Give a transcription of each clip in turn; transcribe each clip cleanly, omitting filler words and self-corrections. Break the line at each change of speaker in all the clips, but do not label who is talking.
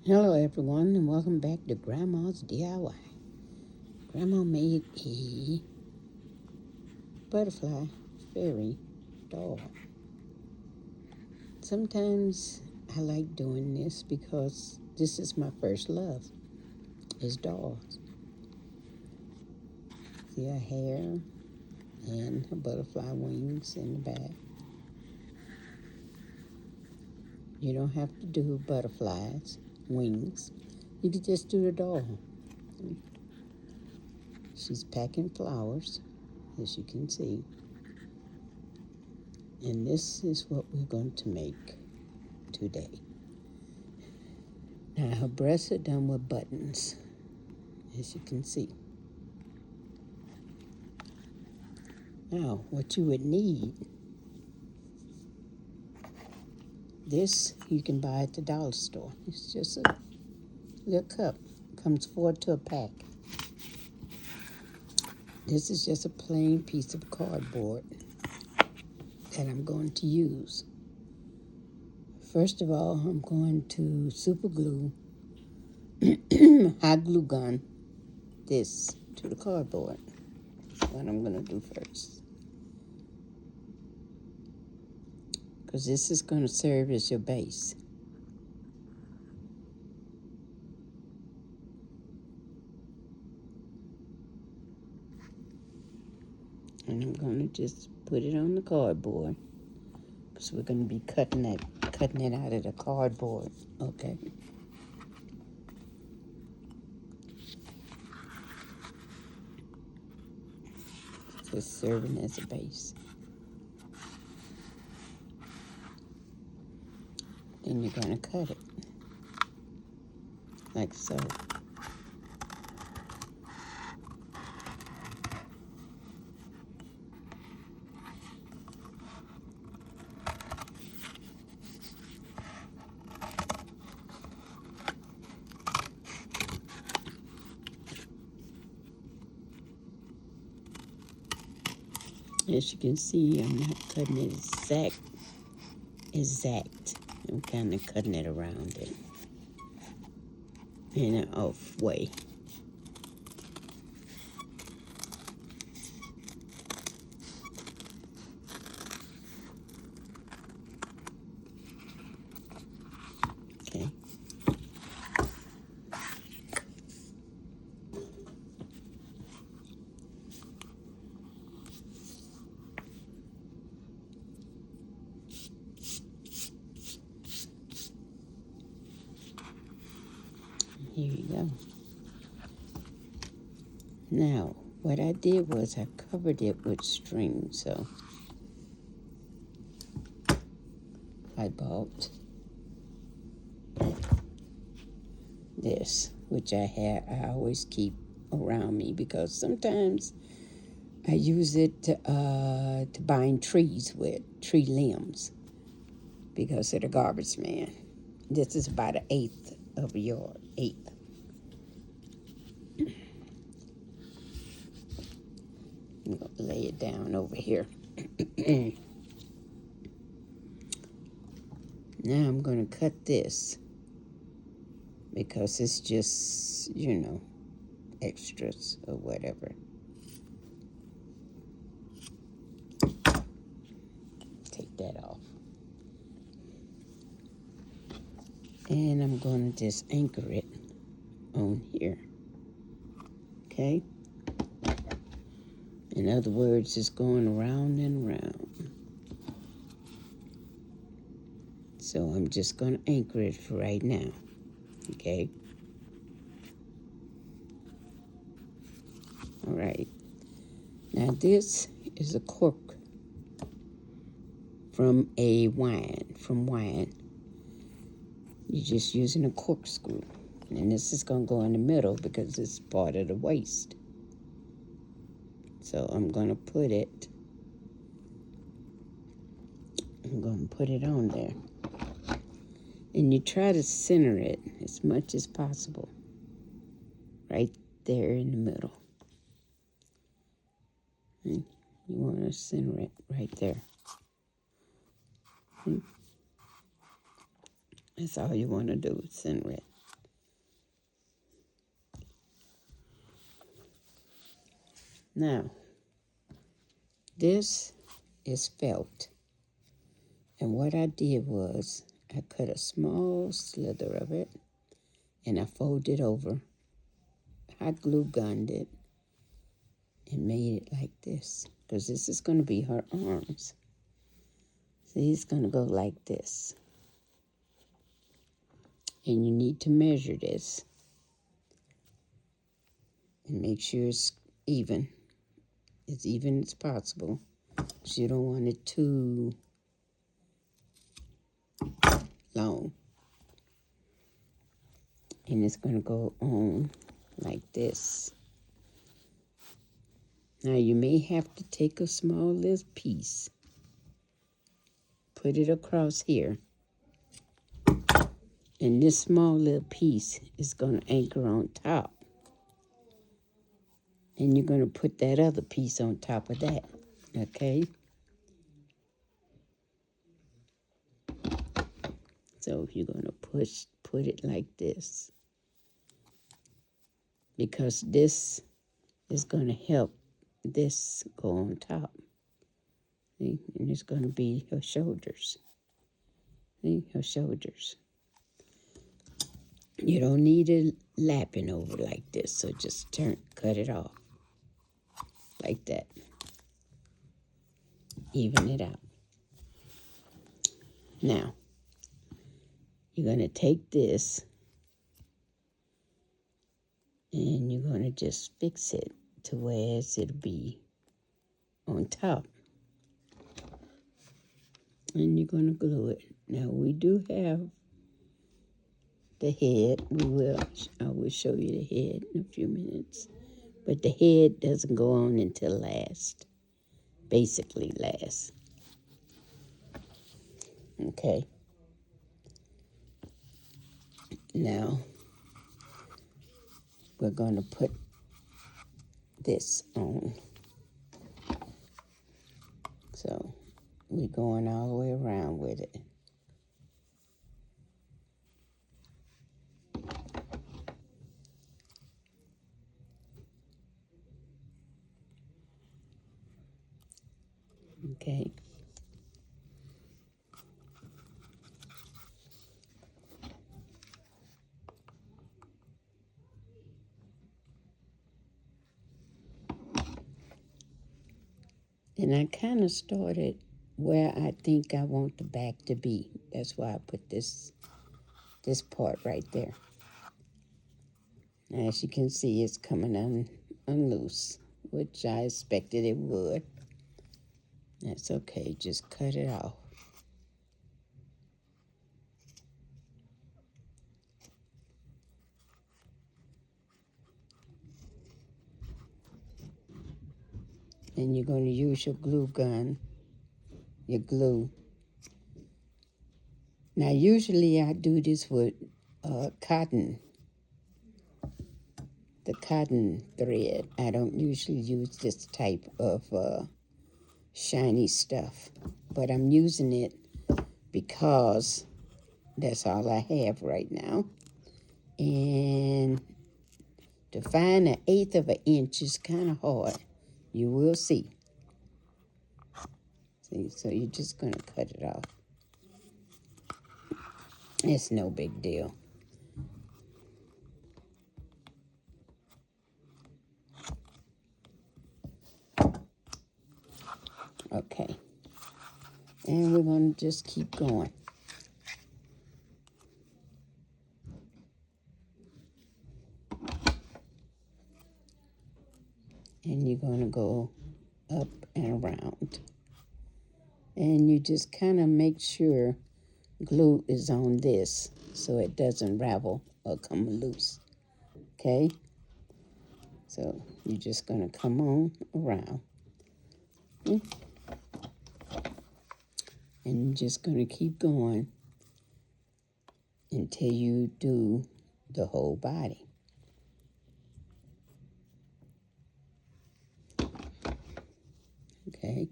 Hello everyone and welcome back to Grandma's DIY. Grandma made a butterfly fairy doll. Sometimes I like doing this because this is my first love, is dolls. See her hair and her butterfly wings in the back. You don't have to do butterflies, wings. You can just do the doll. She's packing flowers, as you can see. And this is what we're going to make today. Now her breasts are done with buttons, as you can see. Now what you would need, this you can buy at the dollar store. It's just a little cup. Comes 4 to a pack. This is just a plain piece of cardboard that I'm going to use. First of all, I'm going to super glue, hot glue gun, this to the cardboard. That's what I'm going to do first. Because this is going to serve as your base. And I'm going to just put it on the cardboard. Because we're going to be cutting it out of the cardboard. Okay. Just serving as a base. Then you're going to cut it. Like so. As you can see, I'm not cutting it exact. I'm kind of cutting it around it in an off way. Okay. Here you go. Now, what I did was I covered it with string, so I bought this, which I always keep around me because sometimes I use it to bind trees with, tree limbs, because of the garbage man. This is about 1/8 of a yard, 1/8. I'm going to lay it down over here. Now I'm going to cut this because it's just, extras or whatever. Take that off. And I'm going to just anchor it on here. Okay? In other words, it's going around and around. So I'm just going to anchor it for right now. Okay? All right. Now this is a cork from wine. You're just using a corkscrew. And this is going to go in the middle because it's part of the waist. So I'm going to put it on there. And you try to center it as much as possible. Right there in the middle. And you want to center it right there. That's all you want to do is center it. Now, this is felt. And what I did was I cut a small slither of it and I folded over. I glue gunned it and made it like this because this is going to be her arms. See, it's going to go like this. And you need to measure this and make sure it's even as possible. So you don't want it too long. And it's going to go on like this. Now you may have to take a small little piece, put it across here, and this small little piece is going to anchor on top. And you're going to put that other piece on top of that, okay? So you're going to put it like this, because this is going to help this go on top. See? And it's going to be her shoulders. See, her shoulders. You don't need it lapping over like this, so just cut it off like that. Even it out. Now, you're going to take this and you're going to just fix it to where it'll be on top. And you're going to glue it. Now, we do have the head. I will show you the head in a few minutes. But the head doesn't go on until last. Basically last. Okay. Now, we're going to put this on. So, we're going all the way around with it. Okay. And I kind of started where I think I want the back to be. That's why I put this part right there. As you can see, it's coming unloose, which I expected it would. That's okay, just cut it off. And you're going to use your glue gun, your glue. Now, usually I do this with cotton, the cotton thread. I don't usually use this type of shiny stuff, but I'm using it because that's all I have right now. And to find 1/8 of an inch is kind of hard. You will see. See, so you're just going to cut it off. It's no big deal. Okay. And we're going to just keep going. And you're going to go up and around. And you just kind of make sure glue is on this so it doesn't ravel or come loose. Okay? So you're just going to come on around. And you're just going to keep going until you do the whole body. Okay?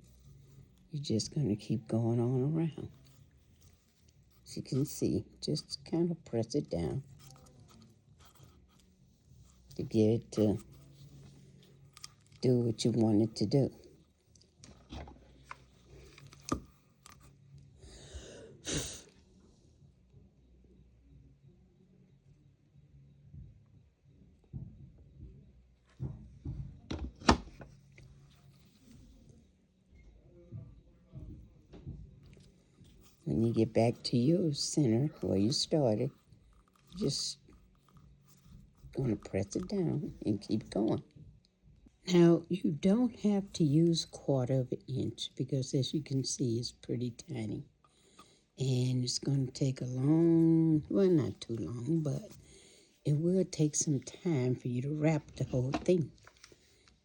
You're just going to keep going on around. As you can see, just kind of press it down to get it to do what you want it to do. When you get back to your center where you started, just gonna press it down and keep going. Now, you don't have to use 1/4 of an inch because, as you can see, it's pretty tiny. And it's going to take a long, well, not too long, but it will take some time for you to wrap the whole thing.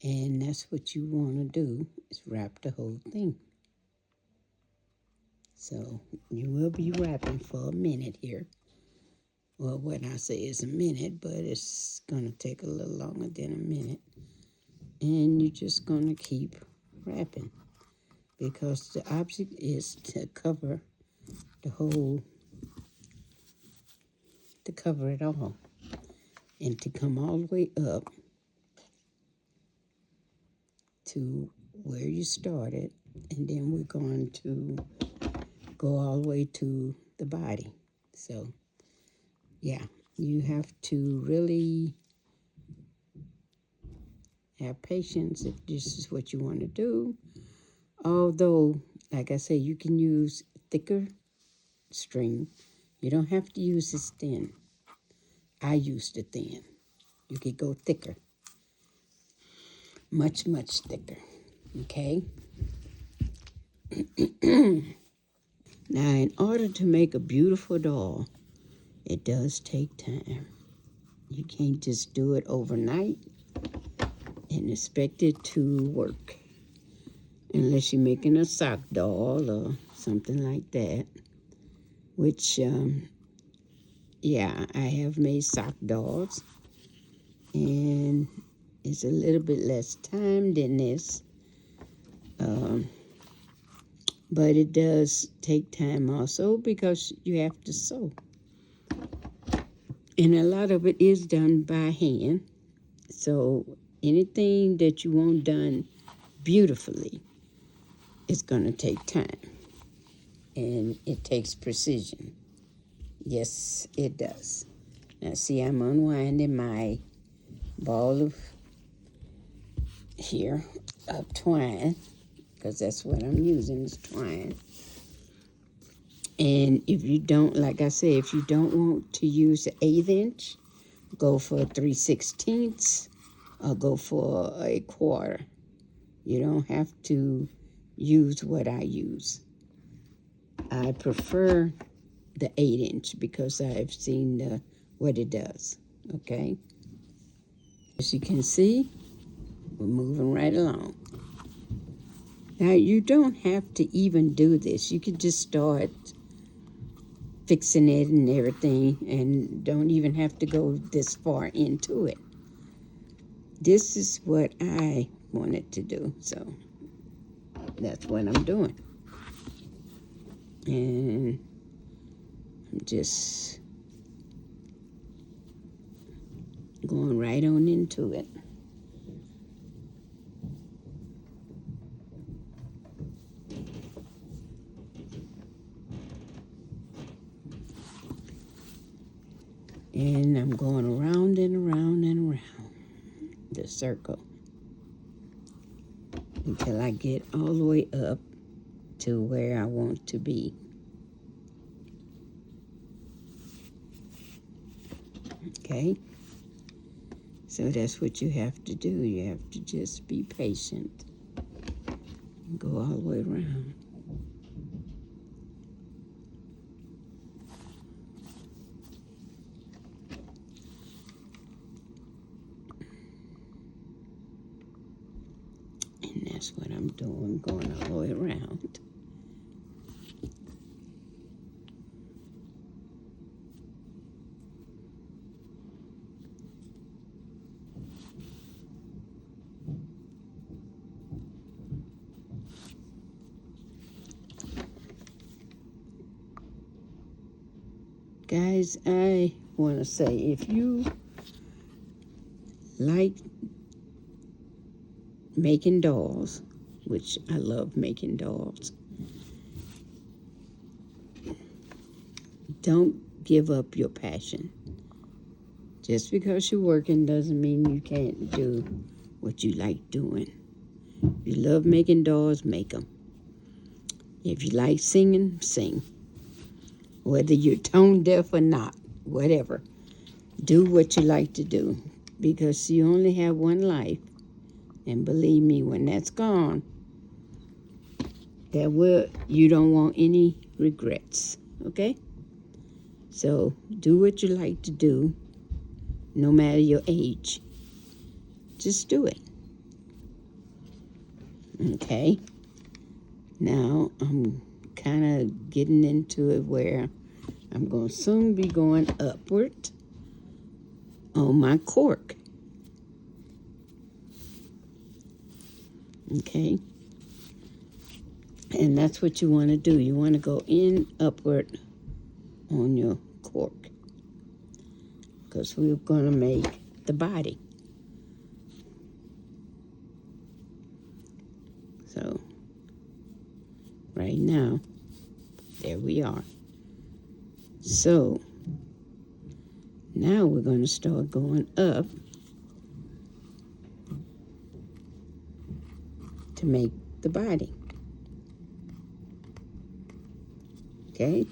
And that's what you want to do, is wrap the whole thing. So you will be wrapping for a minute here. Well, what I say is a minute, but it's going to take a little longer than a minute. And you're just going to keep wrapping because the object is to cover the whole, to cover it all and to come all the way up to where you started, and then we're going to go all the way to the body. So, yeah, you have to really have patience if this is what you want to do. Although, like I say, you can use thicker string. You don't have to use this thin. I used the thin. You could go thicker. Much, much thicker. Okay? Now, in order to make a beautiful doll, it does take time. You can't just do it overnight and expect it to work. Unless you're making a sock doll or something like that. Which, yeah, I have made sock dolls. And it's a little bit less time than this. But it does take time also because you have to sew. And a lot of it is done by hand. So anything that you want done beautifully, it's going to take time. And it takes precision. Yes, it does. Now see, I'm unwinding my ball of twine, because that's what I'm using is twine. And if you don't, like I say, if you don't want to use an 1/8 inch, go for a 3/16 or go for a 1/4. You don't have to use what I use. I prefer the 1/8 inch because I've seen what it does. Okay. As you can see, we're moving right along. Now, you don't have to even do this. You can just start fixing it and everything and don't even have to go this far into it. This is what I wanted to do, so that's what I'm doing. And I'm just going right on into it. And I'm going around and around and around the circle until I get all the way up to where I want to be. Okay? So that's what you have to do. You have to just be patient and go all the way around. And that's what I'm doing, going all the way around. Guys, I want to say, if you like making dolls, which I love making dolls. Don't give up your passion. Just because you're working doesn't mean you can't do what you like doing. If you love making dolls, make them. If you like singing, sing. Whether you're tone deaf or not, whatever. Do what you like to do, because you only have one life. And believe me, when that's gone, you don't want any regrets, okay? So do what you like to do, no matter your age. Just do it. Okay? Now I'm kind of getting into it where I'm going to soon be going upward on my cork. Okay? And that's what you want to do. You want to go in upward on your cork, because we're going to make the body. So right now, there we are. So now we're going to start going up to make the body. Okay?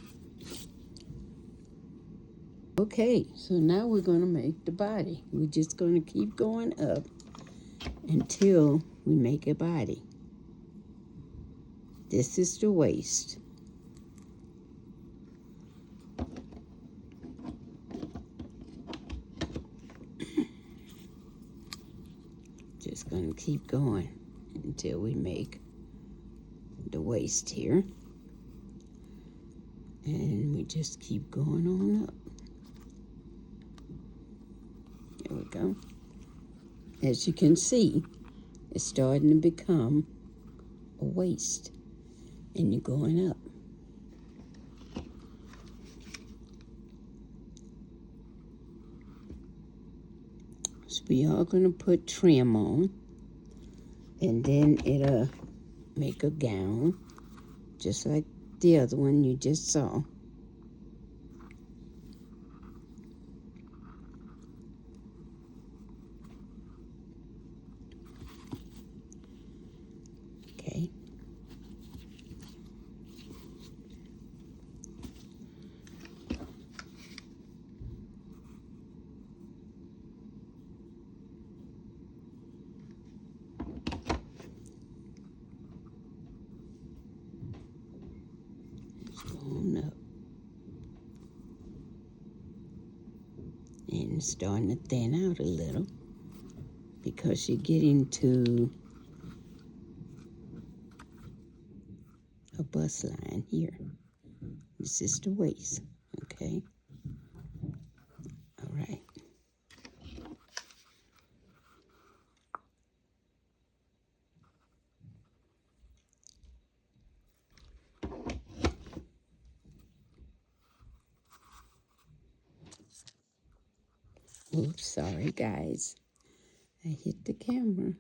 Okay, so now we're going to make the body. We're just going to keep going up until we make a body. This is the waist. Just going to keep going until we make the waist here. And we just keep going on up. There we go. As you can see, it's starting to become a waist, and you're going up. So we are going to put trim on, and then it'll make a gown, just like the other one you just saw. Okay. Going up. And it's starting to thin out a little, because you're getting to a bust line here. This is the waist, okay? All right. Oops, sorry guys. I hit the camera.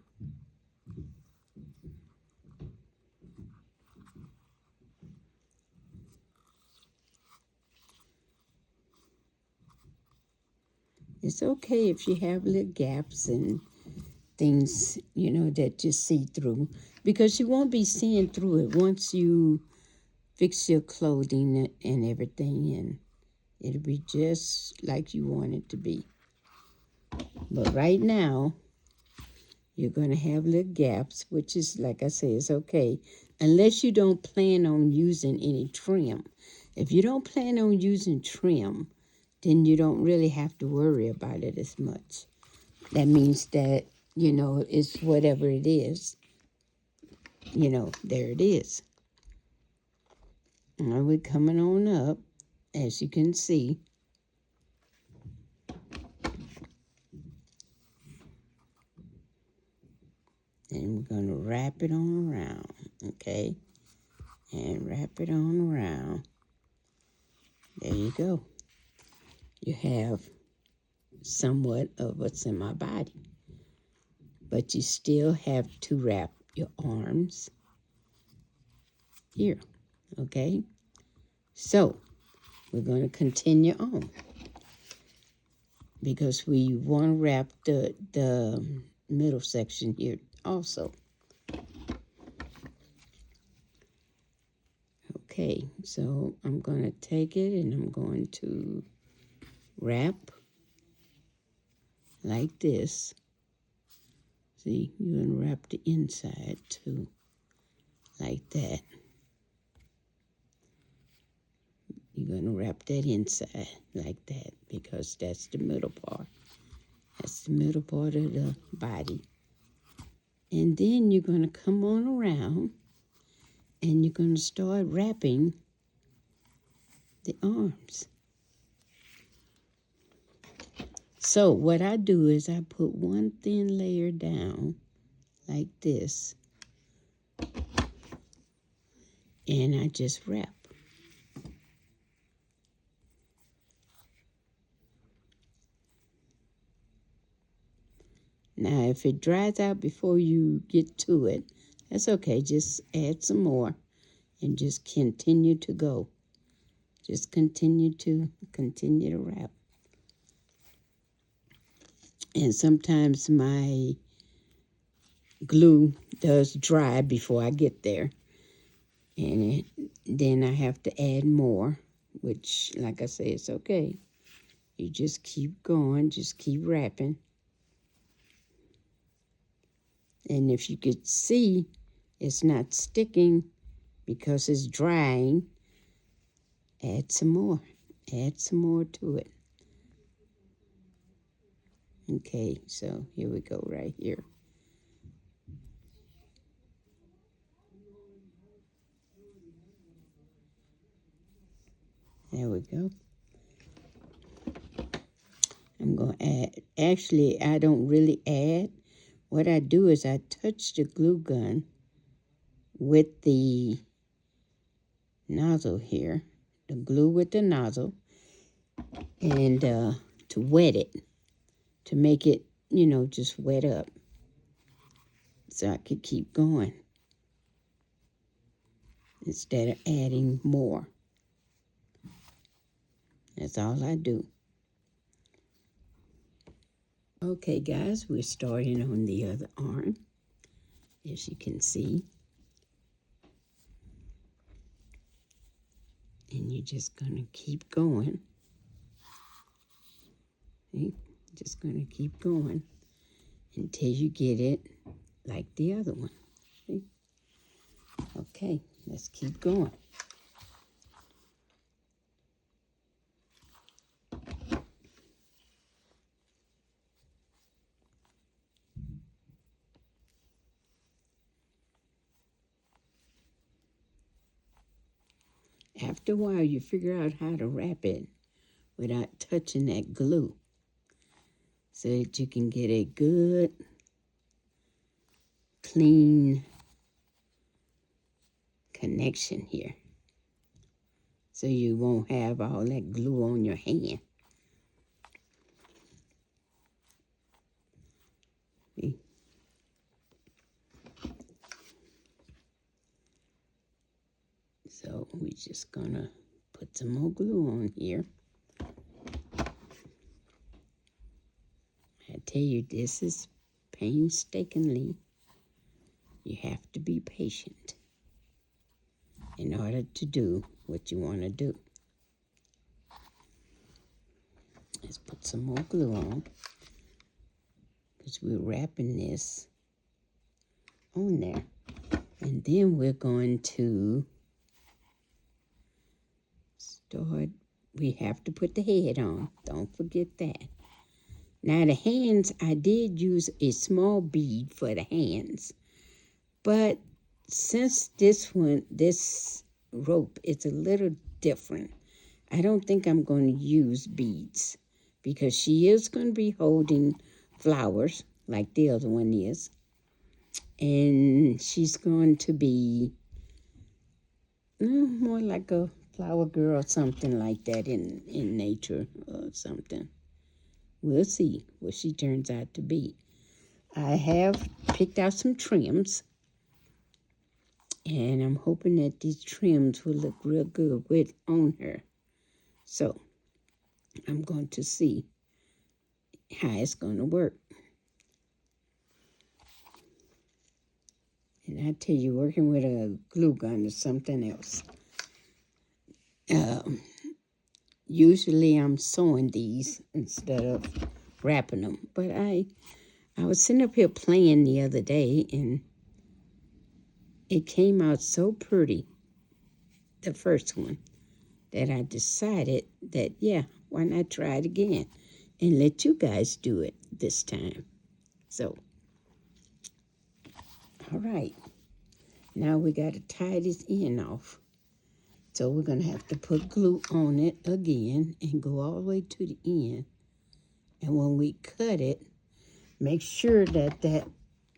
It's okay if you have little gaps and things, that you see through, because you won't be seeing through it once you fix your clothing and everything, and it'll be just like you want it to be. But right now, you're going to have little gaps, which is, like I say, it's okay, unless you don't plan on using any trim. If you don't plan on using trim, then you don't really have to worry about it as much. That means that, it's whatever it is, there it is. Now we're coming on up, as you can see. And we're going to wrap it on around, okay? And wrap it on around. There you go. You have somewhat of a semi-body. but you still have to wrap your arms here, okay? So we're going to continue on because we want to wrap the middle section here also. Okay, so I'm going to take it and I'm going to wrap like this. See, you're going to wrap the inside too, like that. You're going to wrap that inside like that because that's the middle part. That's the middle part of the body. And then you're going to come on around and you're going to start wrapping the arms. So what I do is I put one thin layer down like this and I just wrap. Now, if it dries out before you get to it, that's okay. Just add some more and just continue to go. Just continue to wrap. And sometimes my glue does dry before I get there. And then I have to add more, which, like I say, it's okay. You just keep going, just keep wrapping. And if you could see, it's not sticking because it's drying. Add some more. Add some more to it. Okay, so here we go right here. There we go. I'm going to add, actually, I don't really add. What I do is I touch the glue gun with the nozzle here, the glue with the nozzle, and to wet it, to make it, just wet up so I could keep going instead of adding more. That's all I do. Okay, guys, we're starting on the other arm, as you can see. And you're just going to keep going. See? Just going to keep going until you get it like the other one. See? Okay, let's keep going. After a while, you figure out how to wrap it without touching that glue so that you can get a good, clean connection here. So you won't have all that glue on your hand. See? So we're just gonna put some more glue on here. I tell you, this is painstakingly. You have to be patient in order to do what you want to do. Let's put some more glue on because we're wrapping this on there. And then we're going to start, we have to put the head on. Don't forget that. Now the hands, I did use a small bead for the hands. But since this rope is a little different, I don't think I'm going to use beads because she is going to be holding flowers like the other one is. And she's going to be more like a flower girl or something like that in nature or something. We'll see what she turns out to be. I have picked out some trims, and I'm hoping that these trims will look real good on her. So I'm going to see how it's going to work. And I tell you, working with a glue gun is something else. Usually I'm sewing these instead of wrapping them. But I was sitting up here playing the other day, and it came out so pretty, the first one, that I decided that, yeah, why not try it again and let you guys do it this time. So, all right. Now we got to tie this end off. So we're going to have to put glue on it again and go all the way to the end. And when we cut it, make sure that that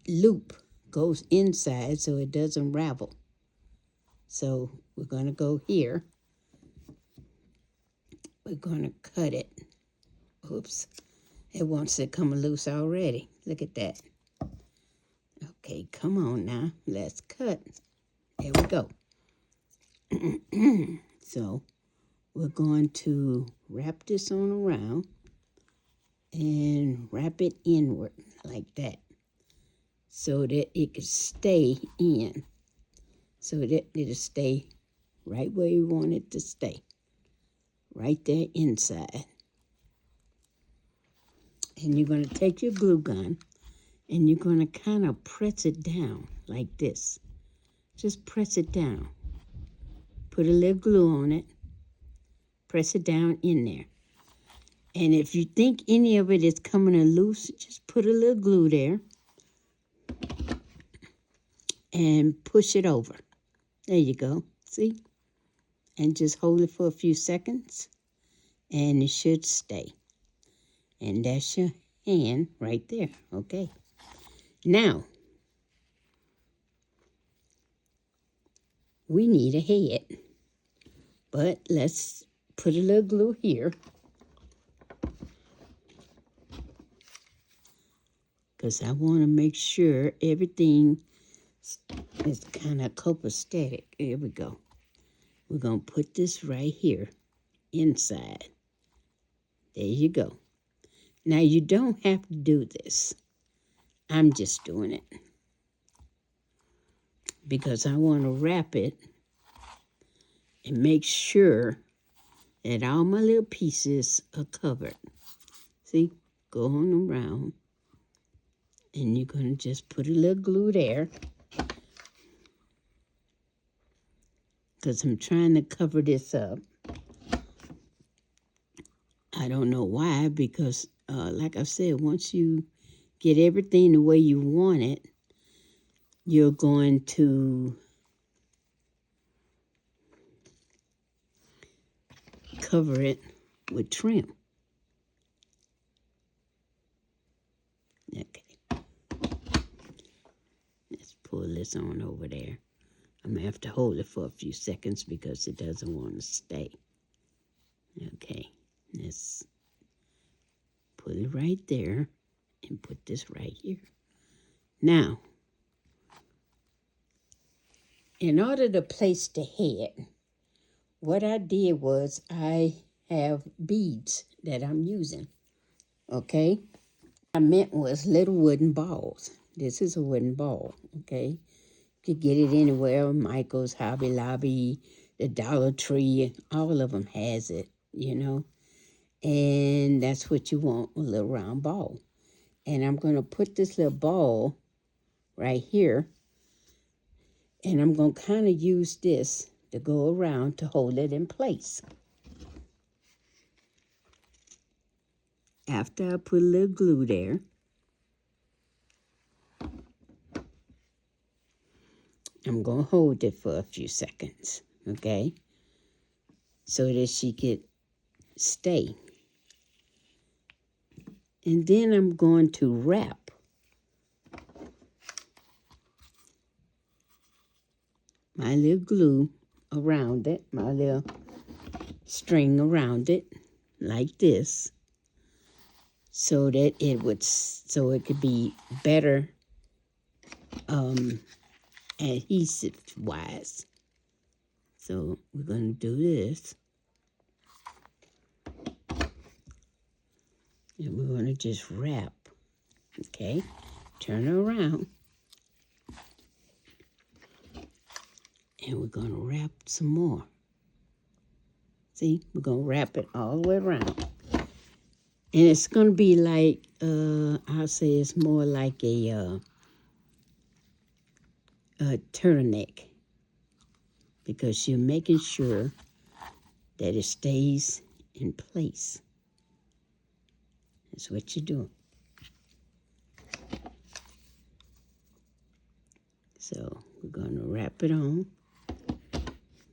loop goes inside so it doesn't ravel. So we're going to go here. We're going to cut it. Oops. It wants to come loose already. Look at that. Okay, come on now. Let's cut. There we go. So we're going to wrap this on around and wrap it inward like that so that it can stay in, so that it'll stay right where you want it to stay, right there inside. And you're going to take your glue gun and you're going to kind of press it down like this. Just press it down. Put a little glue on it. Press it down in there. And if you think any of it is coming loose, just put a little glue there and push it over. There you go. See? And just hold it for a few seconds and it should stay. And that's your hand right there. Okay. Now, we need a head. But let's put a little glue here, because I want to make sure everything is kind of copacetic. Here we go. We're going to put this right here inside. There you go. Now, you don't have to do this. I'm just doing it because I want to wrap it and make sure that all my little pieces are covered. See, go on around, and you're going to just put a little glue there, because I'm trying to cover this up. I don't know why, because like I said, once you get everything the way you want it, you're going to cover it with trim. Okay. Let's pull this on over there. I'm going to have to hold it for a few seconds because it doesn't want to stay. Okay. Let's put it right there and put this right here. Now, in order to place the head, what I did was I have beads that I'm using, okay? I meant was little wooden balls. This is a wooden ball, okay? You could get it anywhere, Michael's, Hobby Lobby, the Dollar Tree, all of them has it, you know? And that's what you want, a little round ball. And I'm going to put this little ball right here, and I'm going to kind of use this to go around to hold it in place. After I put a little glue there, I'm going to hold it for a few seconds, okay? So that she could stay. And then I'm going to wrap my little glue around it, my little string around it, like this, so that so it could be better adhesive wise. So we're going to do this, and we're going to just wrap. Okay, turn it around, and we're going to wrap some more. See, we're going to wrap it all the way around. And it's going to be like, I'll say it's more like a turtleneck, because you're making sure that it stays in place. That's what you're doing. So we're going to wrap it on.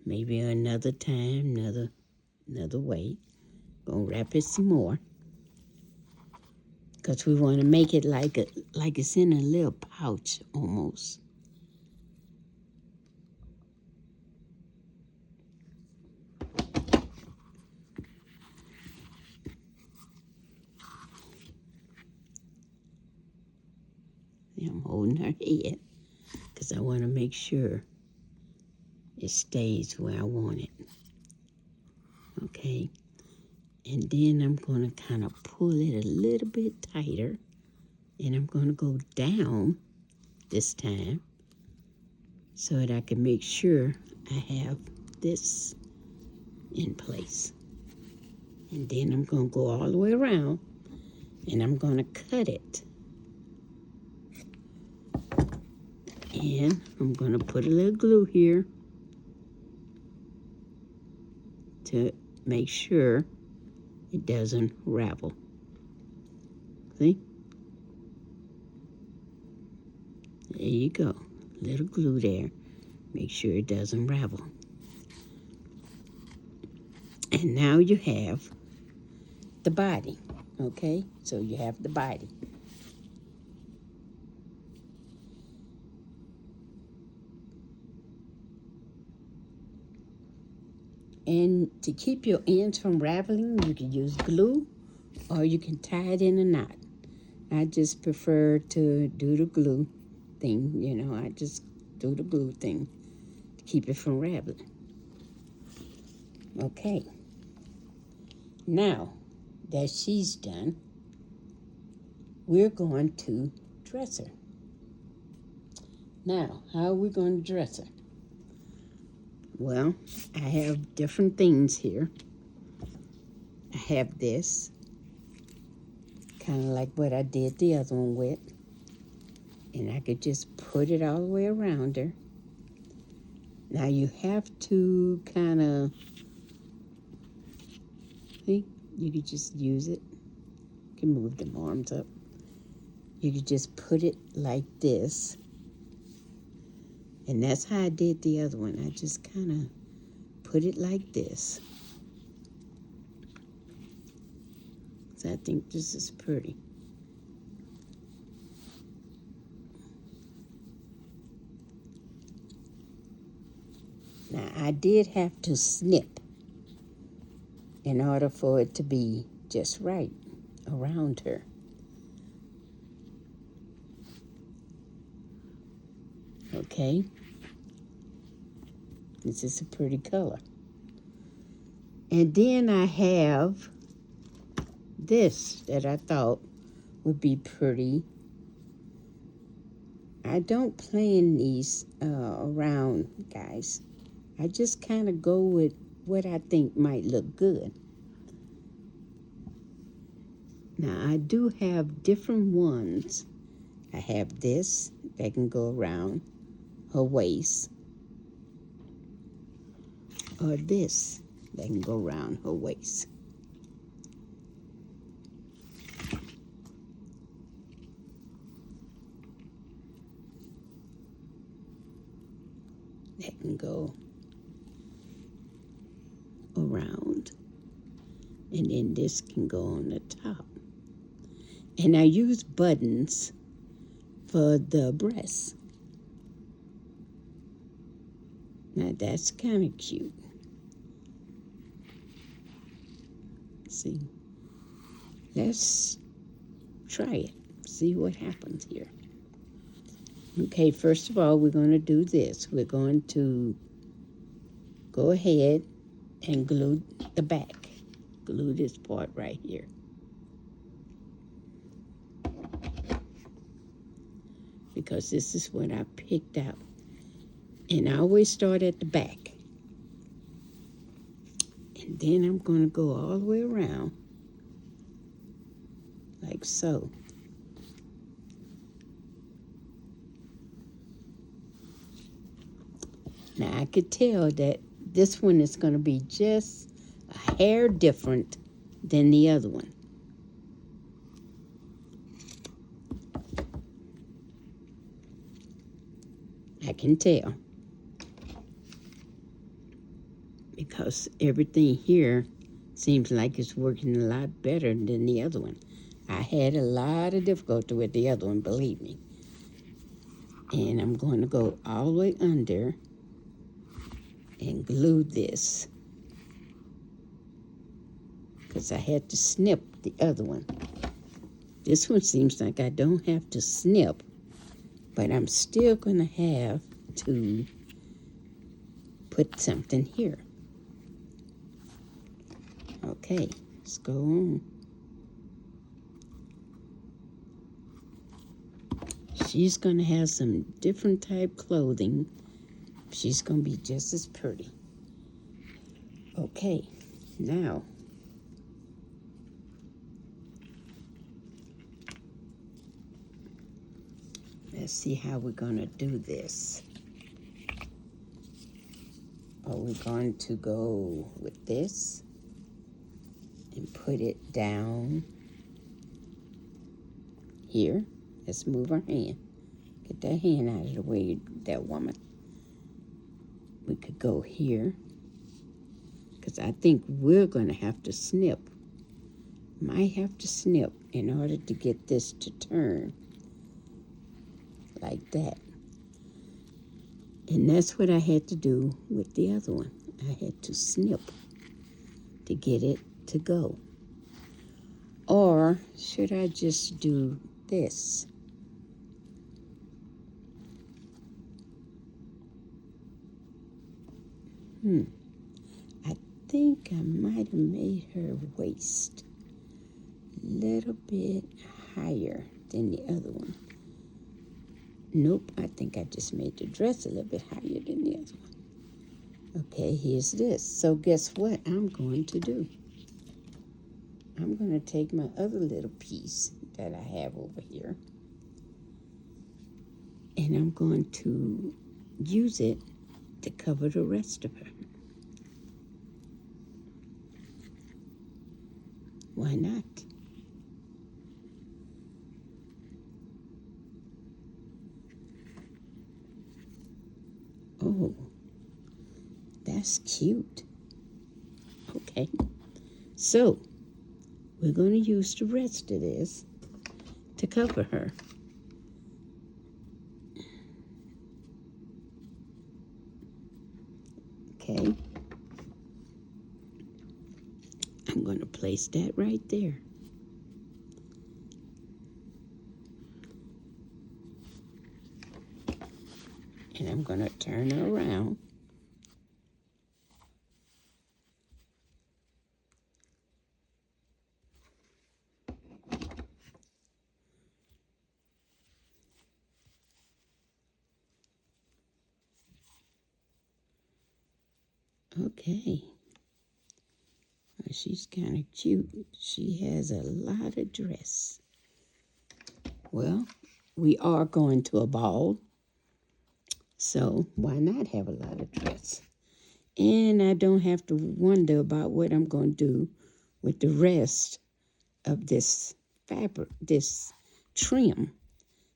Maybe another time, another way. Gonna wrap it some more, because we want to make it like it's in a little pouch almost. I'm holding her head because I want to make sure it stays where I want it. Okay, and then I'm going to kind of pull it a little bit tighter, and I'm going to go down this time so that I can make sure I have this in place. And then I'm going to go all the way around, and I'm going to cut it. And I'm going to put a little glue here to make sure it doesn't ravel. See? There you go. Little glue there. Make sure it doesn't ravel. And now you have the body. Okay? So you have the body. And to keep your ends from raveling, you can use glue, or you can tie it in a knot. I just prefer to do the glue thing. I just do the glue thing to keep it from raveling. Okay. Now that she's done, we're going to dress her. Now, how are we going to dress her? Well, I have different things here. I have this, kind of like what I did the other one with. And I could just put it all the way around her. Now you have to kind of, see, you could just use it. You can move them arms up. You could just put it like this. And that's how I did the other one. I just kind of put it like this. So I think this is pretty. Now I did have to snip in order for it to be just right around her. Okay, this is a pretty color. And then I have this that I thought would be pretty. I don't plan these around, guys. I just kind of go with what I think might look good. Now, I do have different ones. I have this that can go around her waist, or this that can go around her waist. That can go around, and then this can go on the top. And I use buttons for the breasts. Now that's kind of cute. See, that's try it. See what happens here. Okay, first of all, we're going to do this. We're going to go ahead and glue the back. Glue this part right here. Because this is what I picked out. And I always start at the back. And then I'm going to go all the way around. Like so. Now I could tell that this one is going to be just a hair different than the other one. I can tell. Because everything here seems like it's working a lot better than the other one. I had a lot of difficulty with the other one, believe me. And I'm going to go all the way under and glue this. Because I had to snip the other one. This one seems like I don't have to snip, but I'm still going to have to put something here. Okay, let's go on. She's going to have some different type clothing. She's going to be just as pretty. Okay, now let's see how we're going to do this. Are we going to go with this and put it down here? Let's move our hand. Get that hand out of the way, that woman. We could go here, because I think we're going to have to snip. Might have to snip in order to get this to turn like that. And that's what I had to do with the other one. I had to snip to get it to go. Or should I just do this? I think I might have made her waist a little bit higher than the other one. Nope, I think I just made the dress a little bit higher than the other one. Okay, here's this. So guess what I'm going to do? I'm going to take my other little piece that I have over here, and I'm going to use it to cover the rest of her. Why not? Oh, that's cute. Okay, so we're going to use the rest of this to cover her. Okay, I'm going to place that right there. And I'm going to turn her around. Okay. Well, she's kind of cute. She has a lot of dress. Well, we are going to a ball, so why not have a lot of dress? And I don't have to wonder about what I'm going to do with the rest of this fabric, this trim,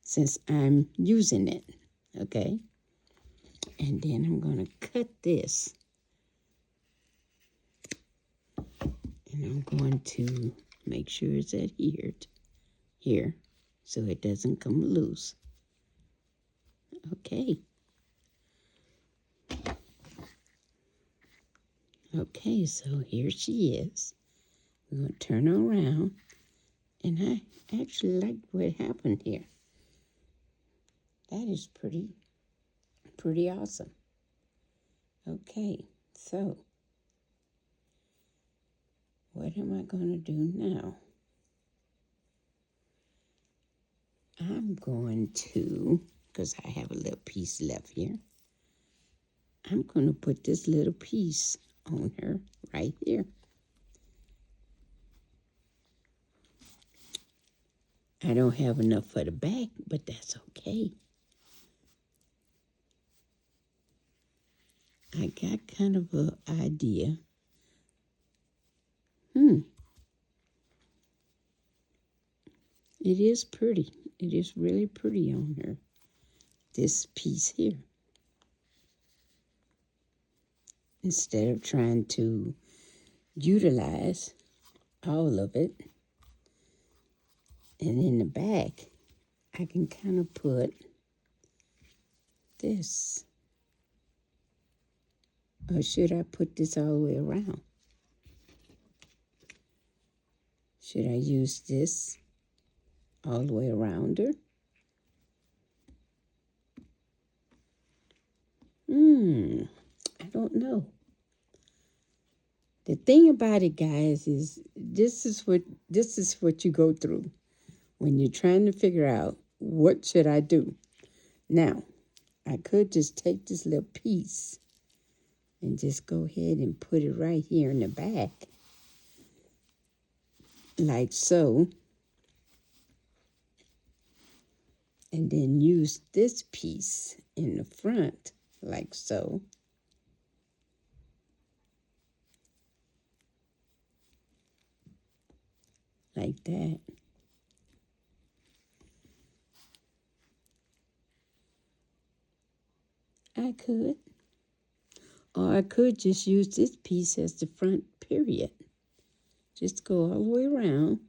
since I'm using it, okay? And then I'm going to cut this, and I'm going to make sure it's adhered here so it doesn't come loose. Okay. Okay, so here she is. We're going to turn her around. And I actually like what happened here. That is pretty awesome. Okay, so what am I going to do now? I'm going to, because I have a little piece left here, I'm going to put this little piece on her right here. I don't have enough for the back, but that's okay. I got kind of an idea. It is pretty. It is really pretty on her, this piece here. Instead of trying to utilize all of it. And in the back, I can kind of put this. Or should I put this all the way around? Should I use this all the way around her? I don't know. The thing about it, guys, is this is what you go through when you're trying to figure out what should I do. Now, I could just take this little piece and just go ahead and put it right here in the back, like so. And then use this piece in the front, like so. Like that. I could. Or I could just use this piece as the front, period. Just go all the way around.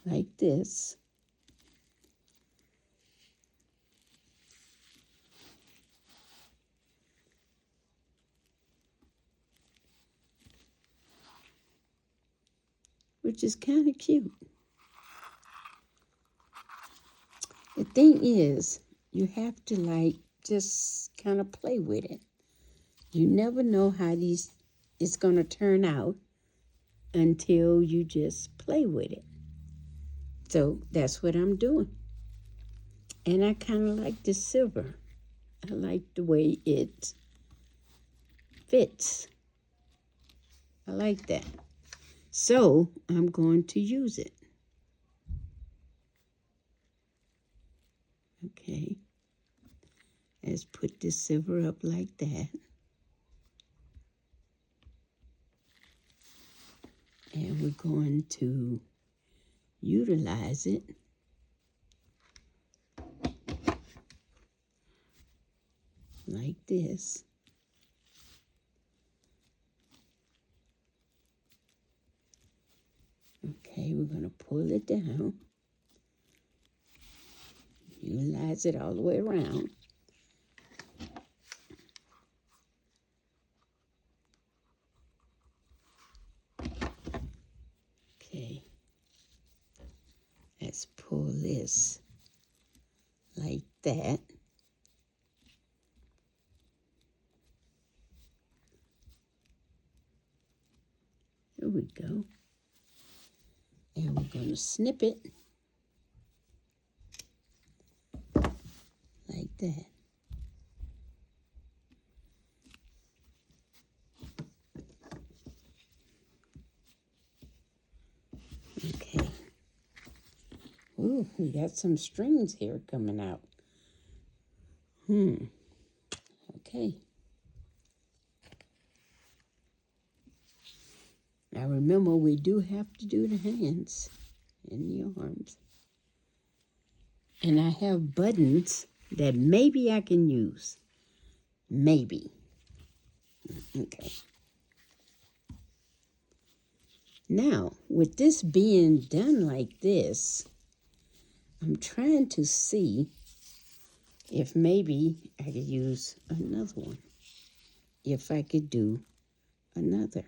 Like this. Which is kind of cute. The thing is, you have to like just kind of play with it. You never know how it's going to turn out until you just play with it. So that's what I'm doing. And I kind of like the silver. I like the way it fits. I like that. So I'm going to use it. Okay. Let's put the silver up like that. And we're going to utilize it like this. Okay, we're going to pull it down. Utilize it all the way around. Okay. Let's pull this like that. There we go. And we're going to snip it like that. Okay. Ooh, we got some strings here coming out. Okay. Now remember, we do have to do the hands and the arms. And I have buttons that maybe I can use. Maybe. Okay. Now, with this being done like this, I'm trying to see if maybe I could use another one. If I could do another.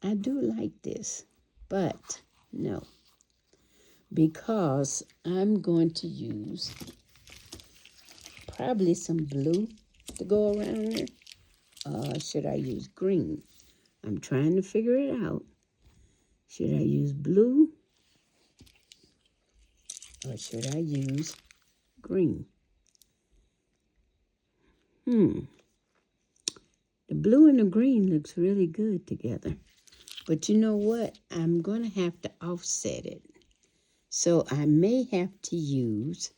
I do like this, but no, because I'm going to use probably some blue to go around there. Should I use green? I'm trying to figure it out. Should I use blue or should I use green? The blue and the green looks really good together. But you know what? I'm going to have to offset it. So I may have to use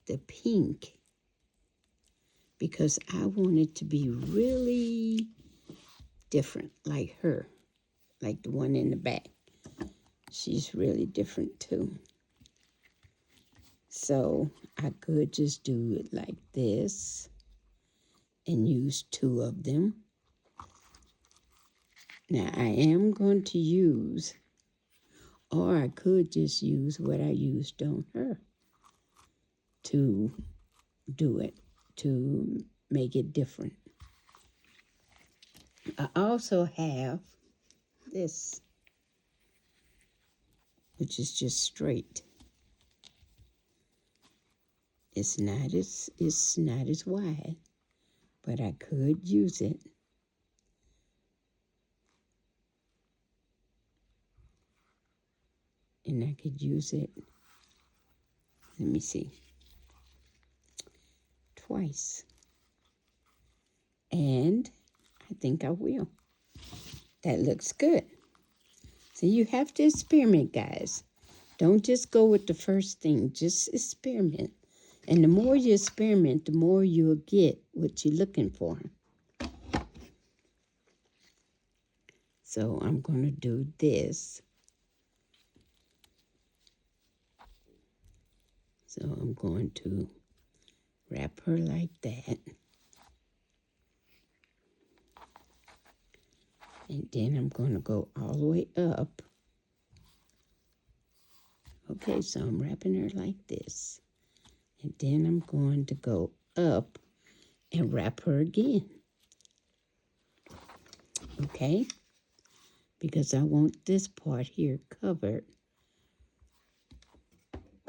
the pink because I want it to be really different, like her, like the one in the back. She's really different too. So I could just do it like this and use two of them. Now I am going to use, or I could just use what I used on her to do it, to make it different. I also have this, which is just straight. It's not as wide, but I could use it. And I could use it, let me see, twice. And I think I will. That looks good. So you have to experiment, guys. Don't just go with the first thing. Just experiment. And the more you experiment, the more you'll get what you're looking for. So I'm going to do this. So I'm going to wrap her like that. And then I'm going to go all the way up. Okay, so I'm wrapping her like this. And then I'm going to go up and wrap her again. Okay? Because I want this part here covered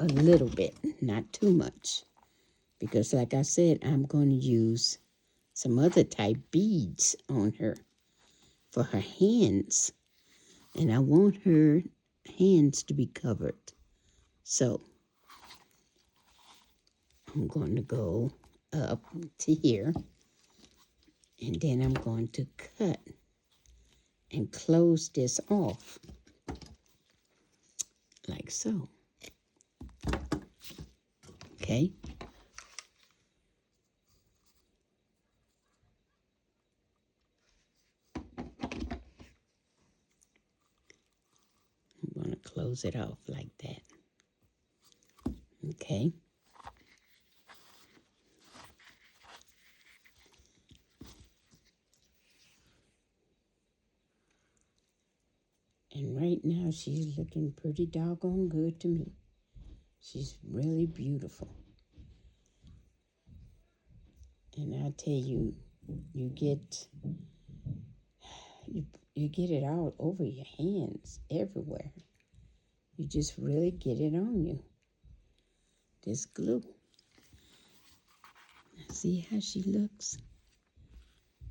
a little bit, not too much. Because like I said, I'm going to use some other type beads on her for her hands. And I want her hands to be covered. So I'm going to go up to here. And then I'm going to cut and close this off. Like so. Okay. I'm going to close it off like that. Okay. And right now she's looking pretty doggone good to me. She's really beautiful. And I tell you, you get it all over your hands, everywhere. You just really get it on you. This glue. See how she looks?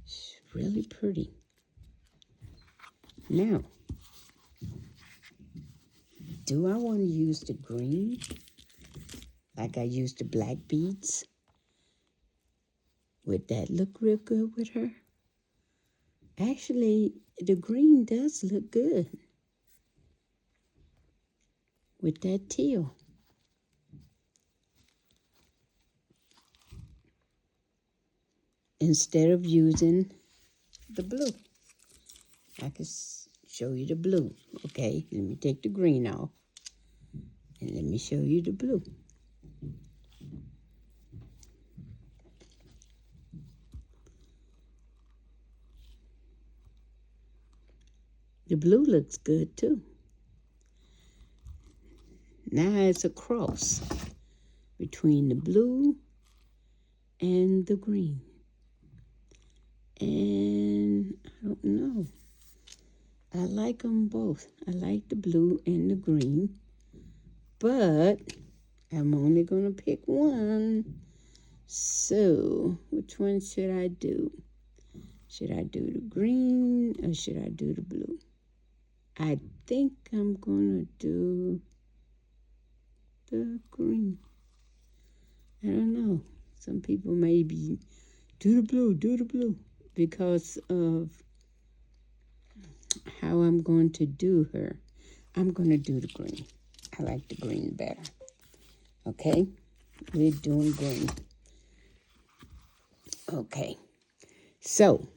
She's really pretty. Now, do I want to use the green like I used the black beads? Would that look real good with her? Actually, the green does look good with that teal. Instead of using the blue. I can show you the blue. Okay, let me take the green off. And let me show you the blue. The blue looks good too. Now it's a cross between the blue and the green. And I don't know. I like them both. I like the blue and the green. But I'm only going to pick one. So, which one should I do? Should I do the green or should I do the blue? I think I'm going to do the green. I don't know. Some people maybe do the blue, because of how I'm going to do her. I'm going to do the green. I like the green better. Okay, we're doing green. Okay, so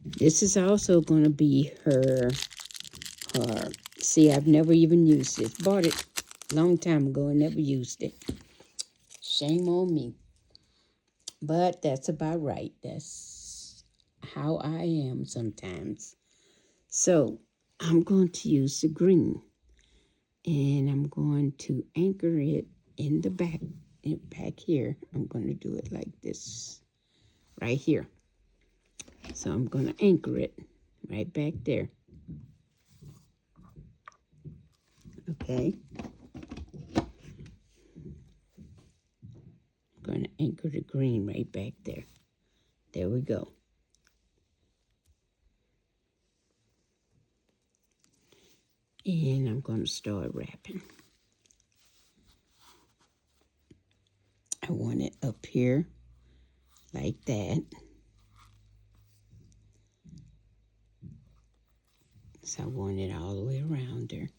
this is also going to be her. See, I've never even used this. Bought it a long time ago and never used it. Shame on me. But that's about right. That's how I am sometimes. So I'm going to use the green. And I'm going to anchor it in the back here. I'm going to do it like this right here. So I'm going to anchor it right back there. Okay. I'm going to anchor the green right back there. There we go. And I'm going to start wrapping. I want it up here like that. So I want it all the way around her.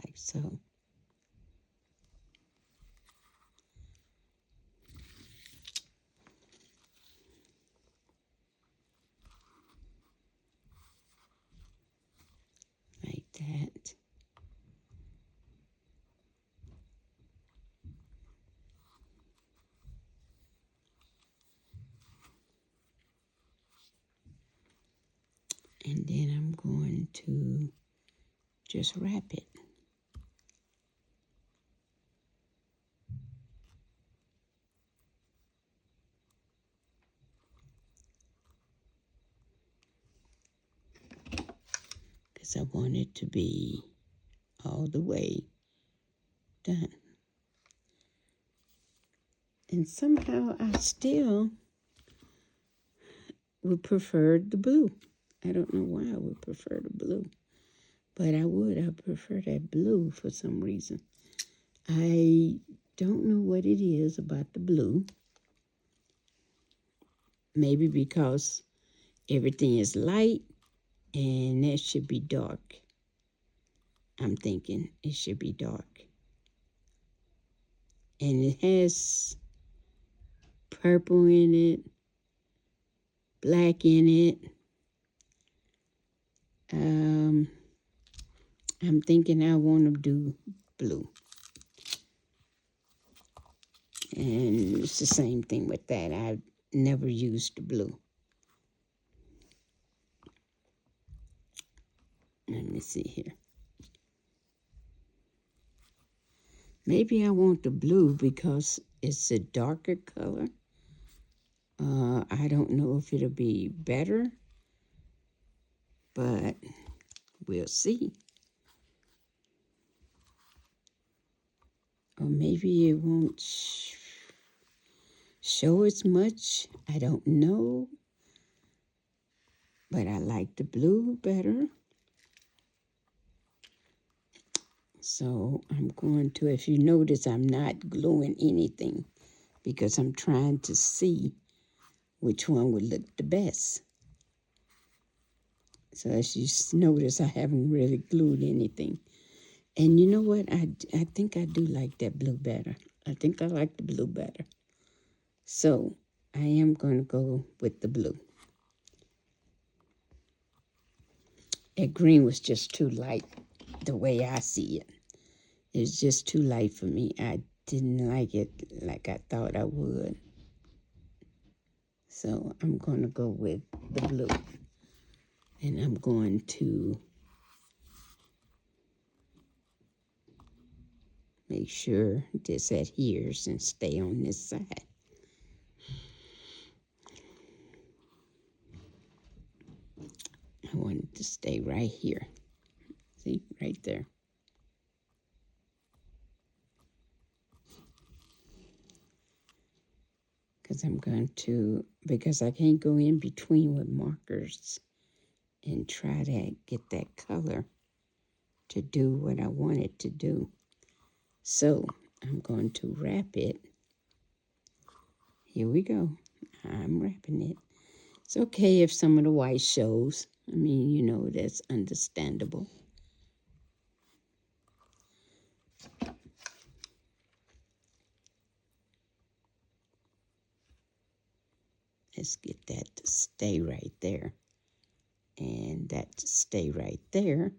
Like so. Like that. And then I'm going to just wrap it. Because I want it to be all the way done. And somehow I still would prefer the blue. I don't know why I would prefer the blue, but I would. I prefer that blue for some reason. I don't know what it is about the blue. Maybe because everything is light and that should be dark. I'm thinking it should be dark. And it has purple in it, black in it. I'm thinking I want to do blue. And it's the same thing with that. I've never used the blue. Let me see here. Maybe I want the blue because it's a darker color. I don't know if it'll be better, but we'll see. Or maybe it won't show as much. I don't know. But I like the blue better. So I'm going to, if you notice, I'm not gluing anything because I'm trying to see which one would look the best. So as you notice, I haven't really glued anything. And you know what? I think I do like that blue better. I think I like the blue better. So I am going to go with the blue. That green was just too light the way I see it. It's just too light for me. I didn't like it like I thought I would. So I'm going to go with the blue. And I'm going to make sure this adheres and stay on this side. stay right here. See, right there. Because I'm going to, because I can't go in between with markers and try to get that color to do what I want it to do. So I'm going to wrap it. Here we go. I'm wrapping it. It's okay if some of the white shows. I mean, you know, that's understandable. Let's get that to stay right there. And that to stay right there.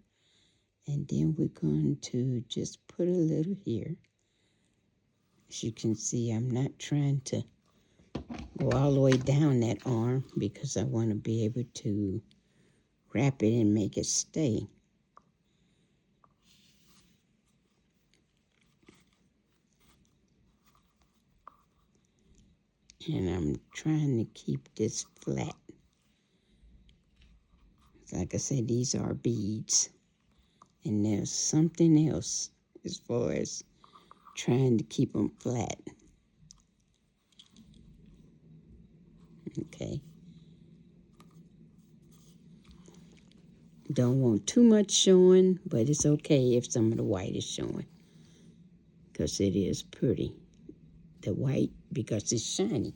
And then we're going to just put a little here. As you can see, I'm not trying to go all the way down that arm because I want to be able to wrap it and make it stay. And I'm trying to keep this flat. Like I said, these are beads. And there's something else as far as trying to keep them flat. Okay. Don't want too much showing, but it's okay if some of the white is showing. Because it is pretty. The white, because it's shiny.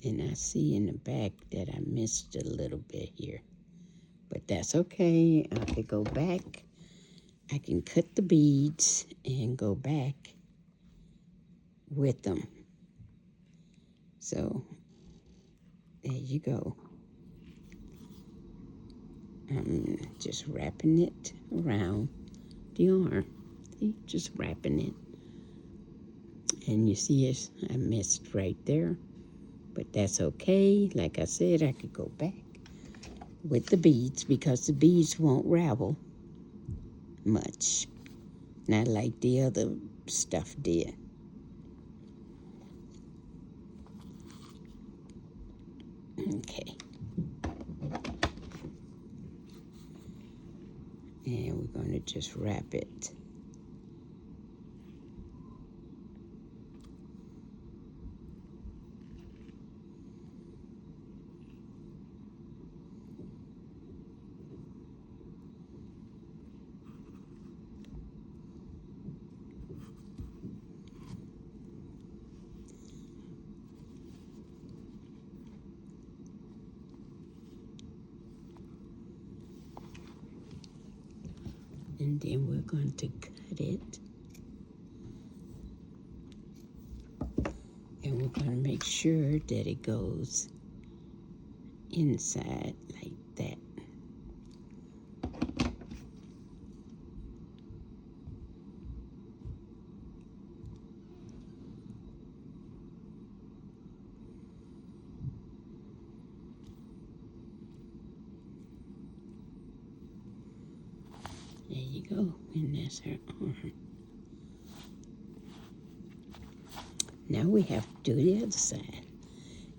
And I see in the back that I missed a little bit here. But that's okay. I could go back. I can cut the beads and go back with them. So, there you go. I'm just wrapping it around the arm. See, just wrapping it. And you see I missed right there. But that's okay. Like I said, I could go back with the beads because the beads won't ravel much. Not like the other stuff did. Okay. And we're going to just wrap it. And then we're going to cut it. And we're going to make sure that it goes inside like that. There you go. And that's her arm. Now we have to do the other side.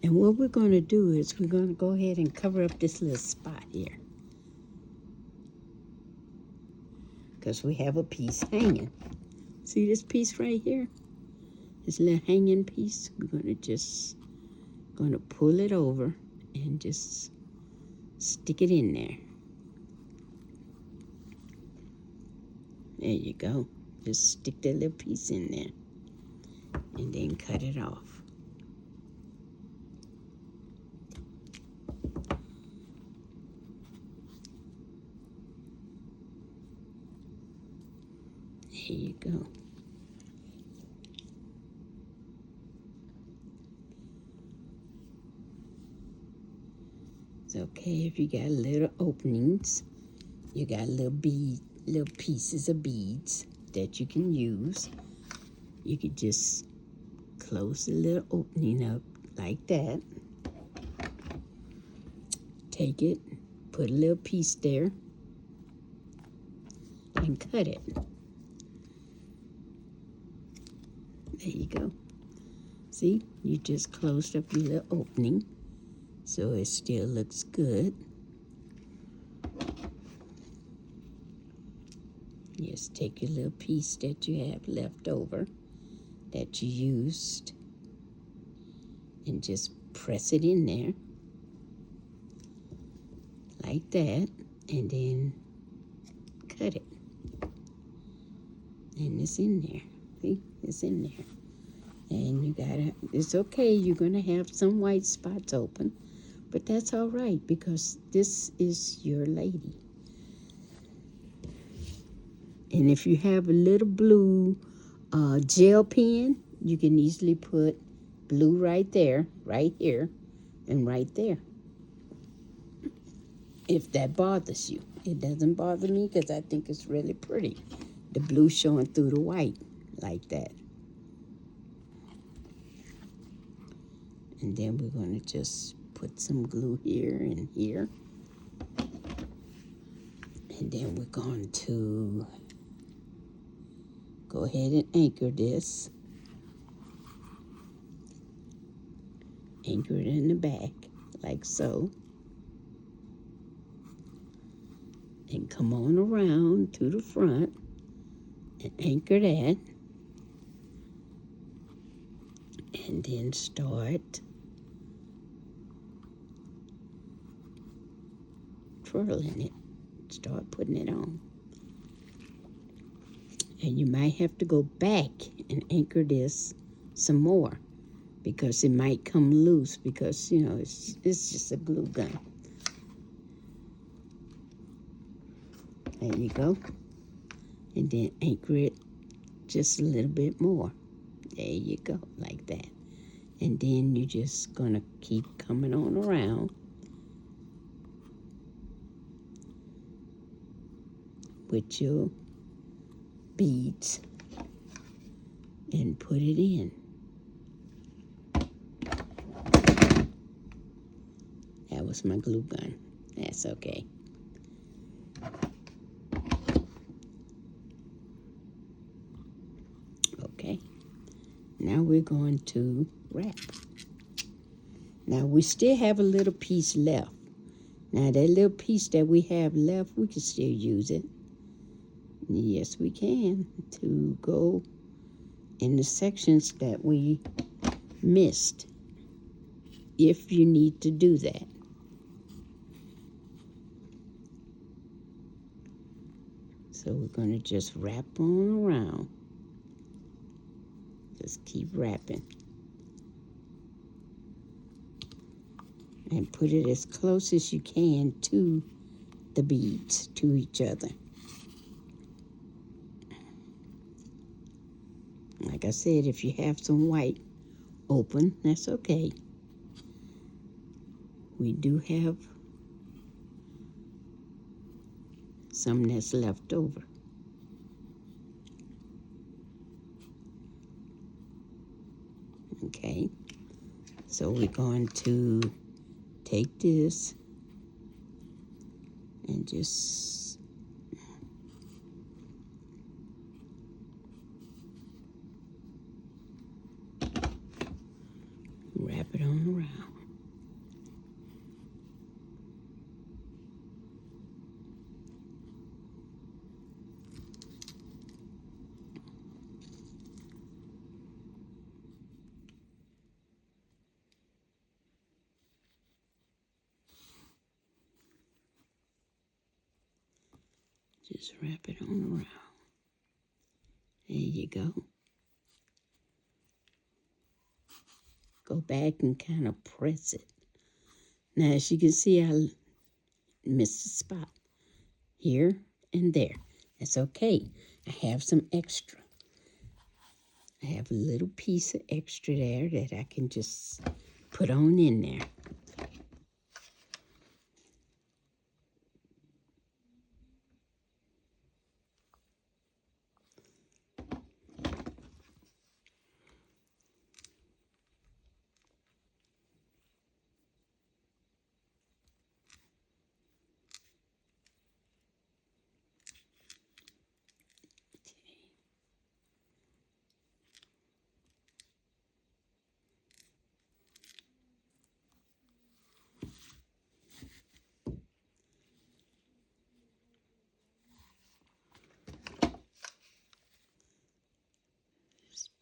And what we're going to do is we're going to go ahead and cover up this little spot here. Because we have a piece hanging. See this piece right here? This little hanging piece. We're going to pull it over and just stick it in there. There you go. Just stick that little piece in there and then cut it off. There you go. It's okay if you got little openings. You got little pieces of beads that you can use. You could just close the little opening up like that. Take it, put a little piece there, and cut it. There you go. See, you just closed up your little opening, so it still looks good. Just take your little piece that you have left over that you used and just press it in there like that, and then cut it. And it's in there. See, it's in there. And you gotta, it's okay, you're gonna have some white spots open, but that's all right because this is your lady. And if you have a little blue gel pen, you can easily put blue right there, right here, and right there. If that bothers you. It doesn't bother me because I think it's really pretty. The blue showing through the white like that. And then we're going to just put some glue here and here. And then we're going to go ahead and anchor this. Anchor it in the back, like so. And come on around to the front and anchor that. And then start twirling it. Start putting it on. And you might have to go back and anchor this some more because it might come loose because, you know, it's just a glue gun. There you go. And then anchor it just a little bit more. There you go, like that. And then you're just going to keep coming on around with your beads and put it in. That was my glue gun. That's okay. Okay. Now we're going to wrap. Now we still have a little piece left. Now that little piece that we have left, we can still use it. Yes, we can, to go in the sections that we missed, if you need to do that. So we're going to just wrap on around. Just keep wrapping. And put it as close as you can to the beads, to each other. Like I said, if you have some white open, that's okay. We do have some that's left over. Okay, so we're going to take this and just wrap it on around. Just wrap it on around. There you go. Go back and kind of press it. Now, as you can see, I missed a spot here and there. That's okay. I have some extra. I have a little piece of extra there that I can just put on in there.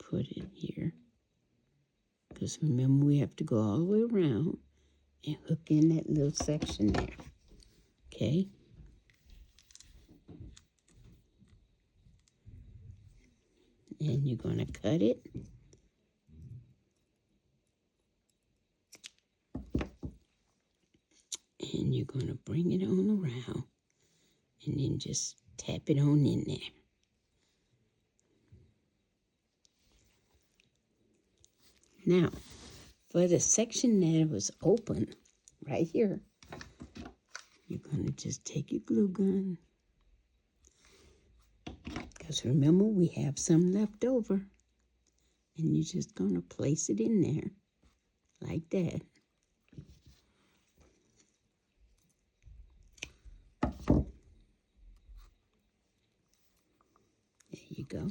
put it here. Because remember, we have to go all the way around and hook in that little section there. Okay? And you're going to cut it. And you're going to bring it on around. And then just tap it on in there. Now, for the section that was open, right here, you're going to just take your glue gun. Because remember, we have some left over. And you're just going to place it in there, like that. There you go.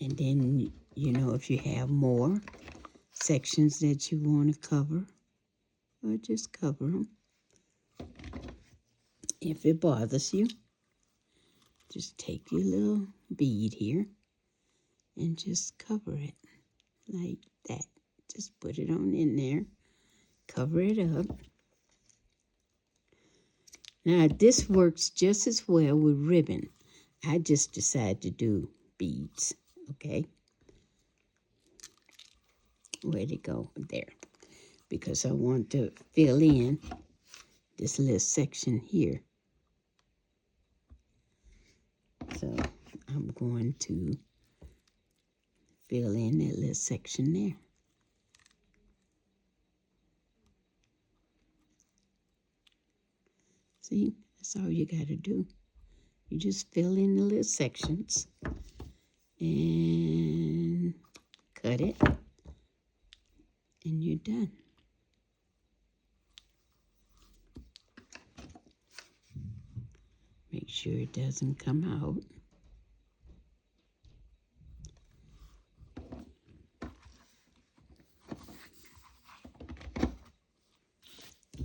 And then, you know, if you have more sections that you want to cover, or just cover them. If it bothers you, just take your little bead here and just cover it like that. Just put it on in there, cover it up. Now, this works just as well with ribbon. I just decided to do beads, okay? Where'd it go? There. Because I want to fill in this little section here. So I'm going to fill in that little section there. See, that's all you got to do. You just fill in the little sections and cut it, and you're done. Make sure it doesn't come out.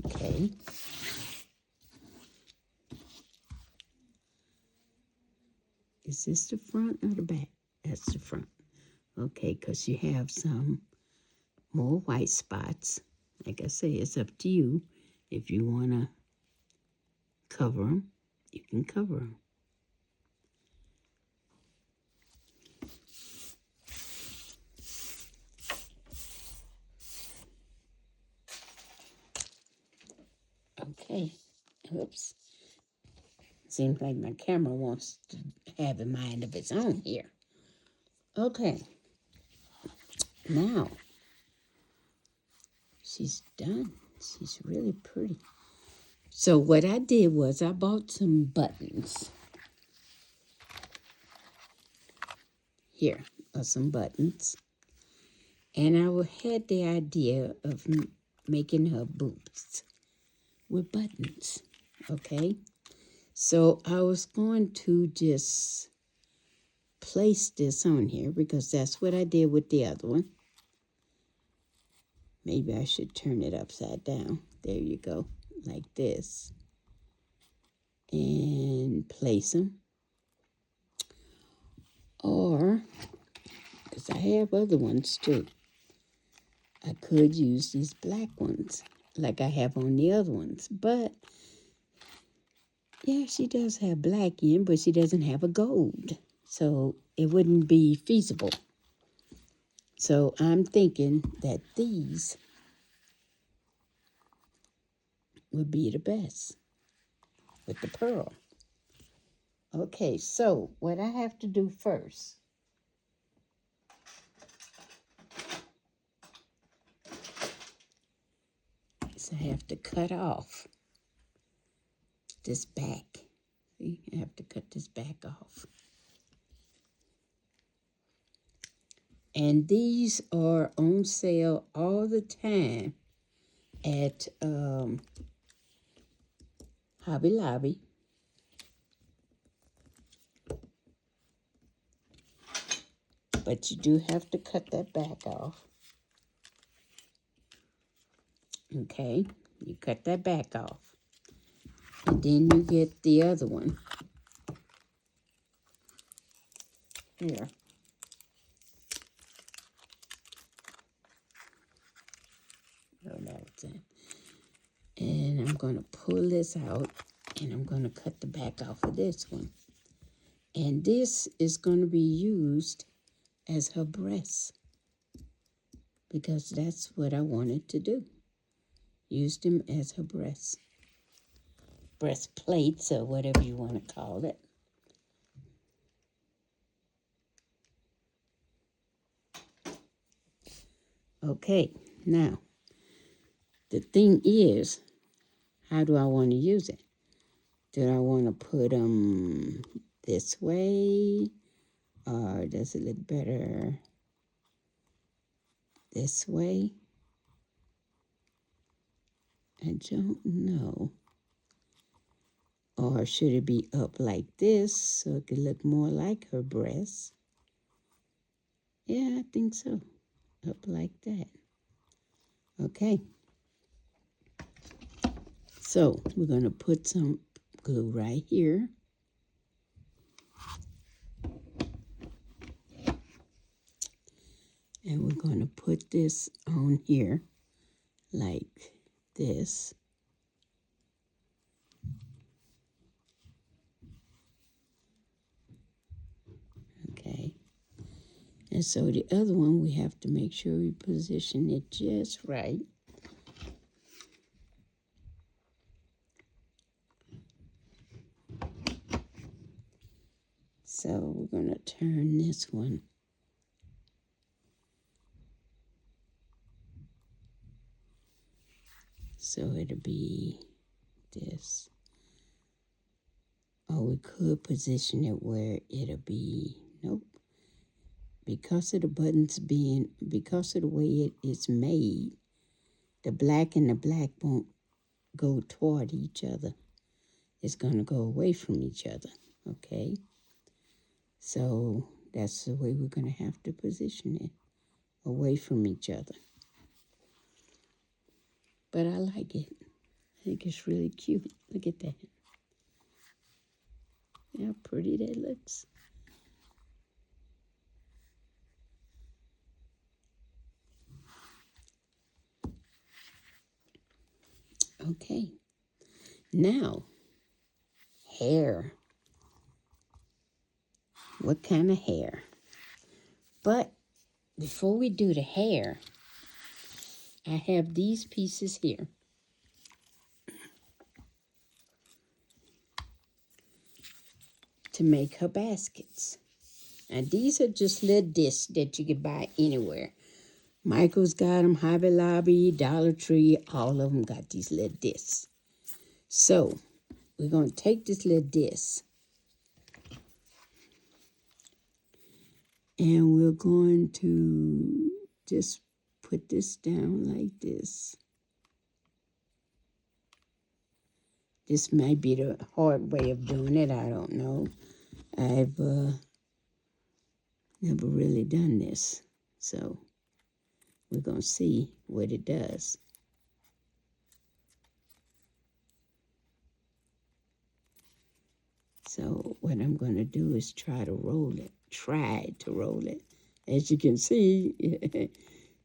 Okay. Is this the front or the back? That's the front. Okay, because you have some more white spots. Like I say, it's up to you. If you want to cover them, you can cover them. Okay. Oops. Seems like my camera wants to have a mind of its own here. Okay. Now, she's done. She's really pretty. So what I did was I bought some buttons. Here are some buttons. And I had the idea of making her boots with buttons. Okay? So I was going to just place this on here because that's what I did with the other one. Maybe I should turn it upside down. There you go, like this. And place them. Or, because I have other ones too, I could use these black ones like I have on the other ones. But, yeah, she does have black in, but she doesn't have a gold. So it wouldn't be feasible. So I'm thinking that these would be the best with the pearl. Okay, so what I have to do first is I have to cut off this back. See, I have to cut this back off. And these are on sale all the time at Hobby Lobby. But you do have to cut that back off. Okay, you cut that back off. And then you get the other one. Here. And I'm going to pull this out, and I'm going to cut the back off of this one. And this is going to be used as her breast, because that's what I wanted to do. Use them as her breastplates, or whatever you want to call it. Okay, now, the thing is, how do I want to use it? Do I want to put them this way, or does it look better this way? I don't know. Or should it be up like this so it could look more like her breast? Yeah, I think so. Up like that. Okay. So we're going to put some glue right here. And we're going to put this on here like this. Okay. And so the other one, we have to make sure we position it just right. So we're going to turn this one. So it'll be this. Or we could position it where it'll be, nope. Because of the buttons because of the way it's made, the black and the black won't go toward each other. It's going to go away from each other, okay? So that's the way we're going to have to position it, away from each other. But I like it. I think it's really cute. Look at that. How pretty that looks. Okay. Now, hair. What kind of hair? But before we do the hair, I have these pieces here. To make her baskets. And these are just little discs that you can buy anywhere. Michael's got them, Hobby Lobby, Dollar Tree, all of them got these little discs. So, we're going to take this little disc and we're going to just put this down like this. This might be the hard way of doing it, I don't know. I've never really done this, so we're going to see what it does. So what I'm going to do is try to roll it. As you can see,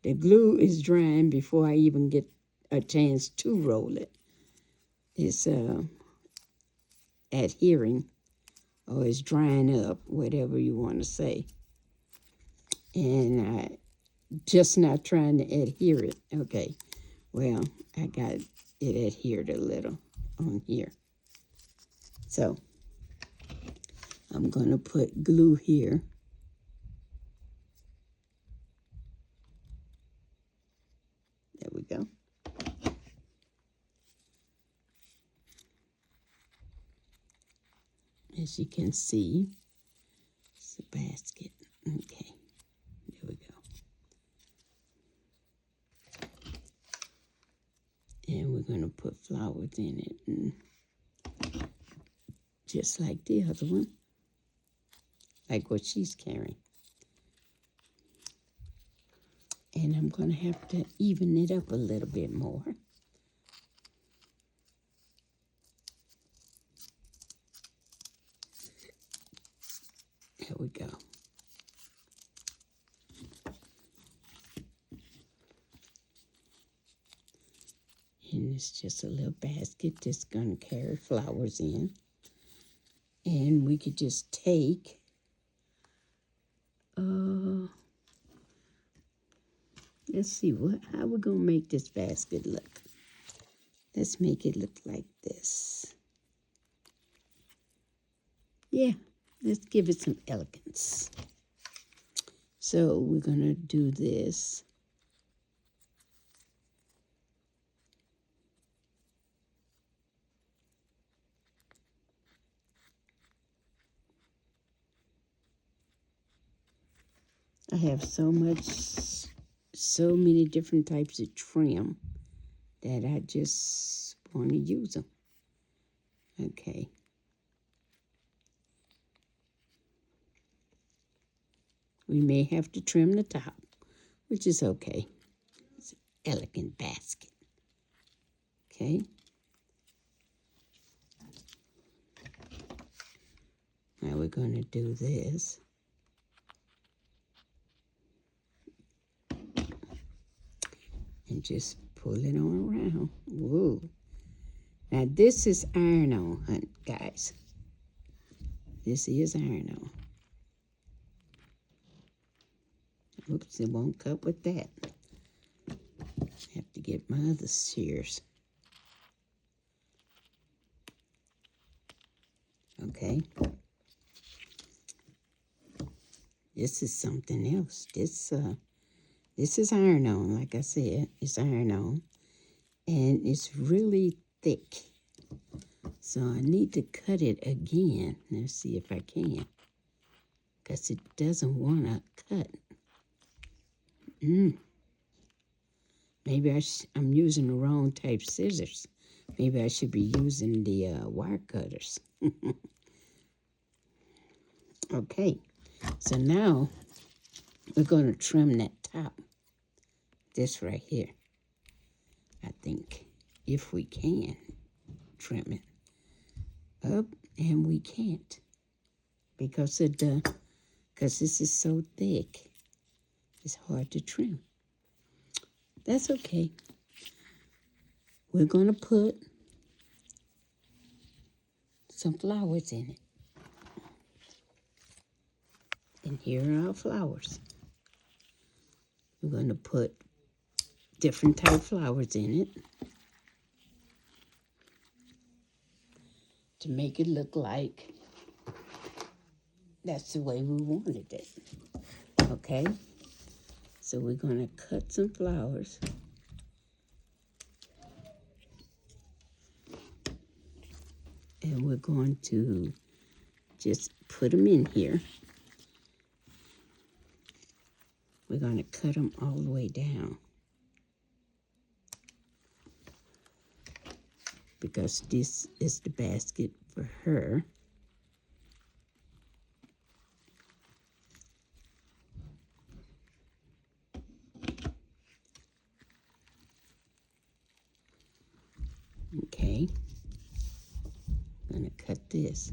the glue is drying before I even get a chance to roll it. It's adhering, or it's drying up, whatever you want to say. And I just not trying to adhere it. Okay, well, I got it adhered a little on here. So I'm going to put glue here. There we go. As you can see, it's a basket. Okay, there we go. And we're going to put flowers in it, and just like the other one, like what she's carrying. And I'm going to have to even it up a little bit more. There we go. And it's just a little basket that's going to carry flowers in. And we could just take, let's see, how we're going to make this basket look. Let's make it look like this. Yeah, let's give it some elegance. So we're going to do this. I have so many different types of trim that I just want to use them. Okay. We may have to trim the top, which is okay. It's an elegant basket. Okay. Now we're going to do this. And just pull it on around. Whoa. Now this is iron-on, guys. This is iron-on. Oops, it won't cut with that. Have to get my other shears. Okay. This is something else. This is iron-on, like I said. It's iron-on. And it's really thick. So I need to cut it again. Let's see if I can. Because it doesn't want to cut. Maybe I'm using the wrong type scissors. Maybe I should be using the wire cutters. Okay. So now we're going to trim that top. This right here. I think if we can trim it up, and we can't because this is so thick. It's hard to trim. That's okay. We're going to put some flowers in it. And here are our flowers. We're going to put different type flowers in it to make it look like that's the way we wanted it. Okay? So we're going to cut some flowers. And we're going to just put them in here. We're going to cut them all the way down. Because this is the basket for her. Okay. I'm going to cut this.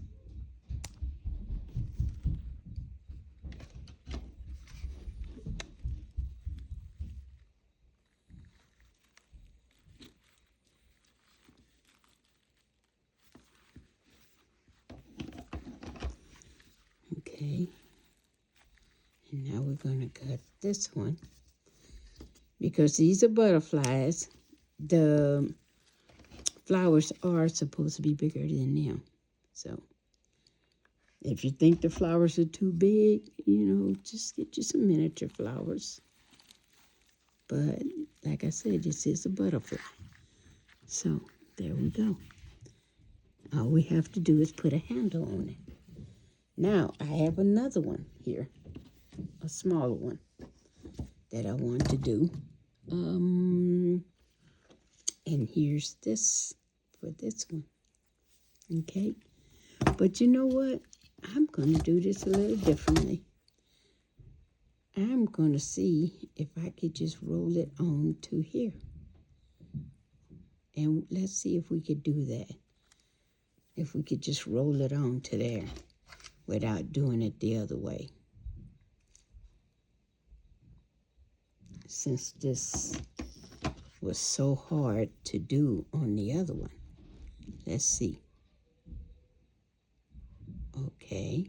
Okay. And now we're going to cut this one. Because these are butterflies, the flowers are supposed to be bigger than them. So if you think the flowers are too big, just get you some miniature flowers. But like I said, this is a butterfly. So there we go. All we have to do is put a handle on it. Now I have another one here, a smaller one that I want to do. And here's this for this one. Okay. But you know what? I'm going to do this a little differently. I'm going to see if I could just roll it on to here. And let's see if we could do that. If we could just roll it on to there without doing it the other way. Since this was so hard to do on the other one. Let's see. Okay.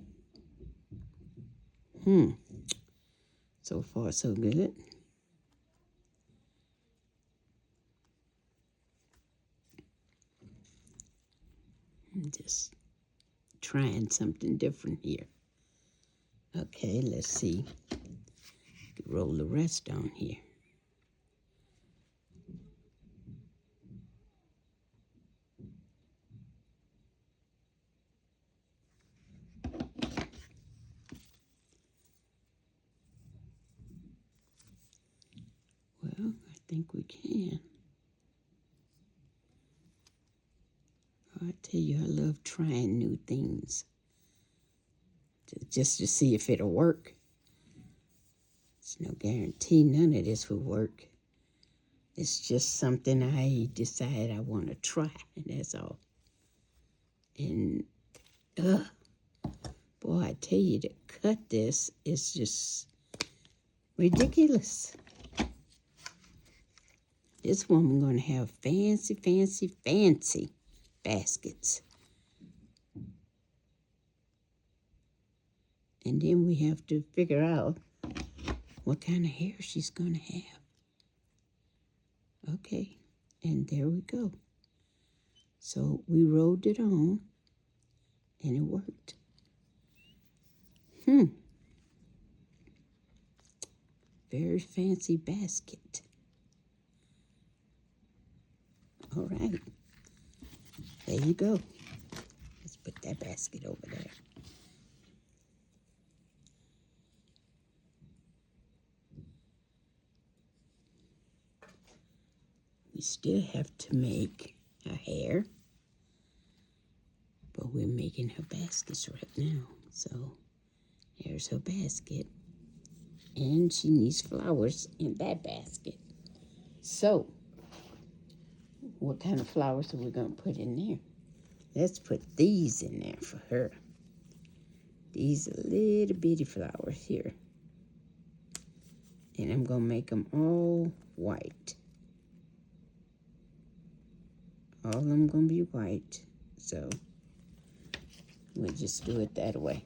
So far, so good. I'm just trying something different here. Okay, let's see. Roll the rest on here. Well, I think we can. I tell you, I love trying new things just to see if it'll work. There's no guarantee none of this will work. It's just something I decide I want to try, and that's all. And, boy, I tell you, to cut this is just ridiculous. This woman going to have fancy, fancy, fancy baskets. And then we have to figure out what kind of hair she's going to have. Okay, and there we go. So we rolled it on, and it worked. Very fancy basket. All right, there you go. Let's put that basket over there. We still have to make her hair, but we're making her baskets right now. So here's her basket, and she needs flowers in that basket. So what kind of flowers are we going to put in there? Let's put these in there for her. These little bitty flowers here. And I'm going to make them all white. All of them going to be white. So we'll just do it that way.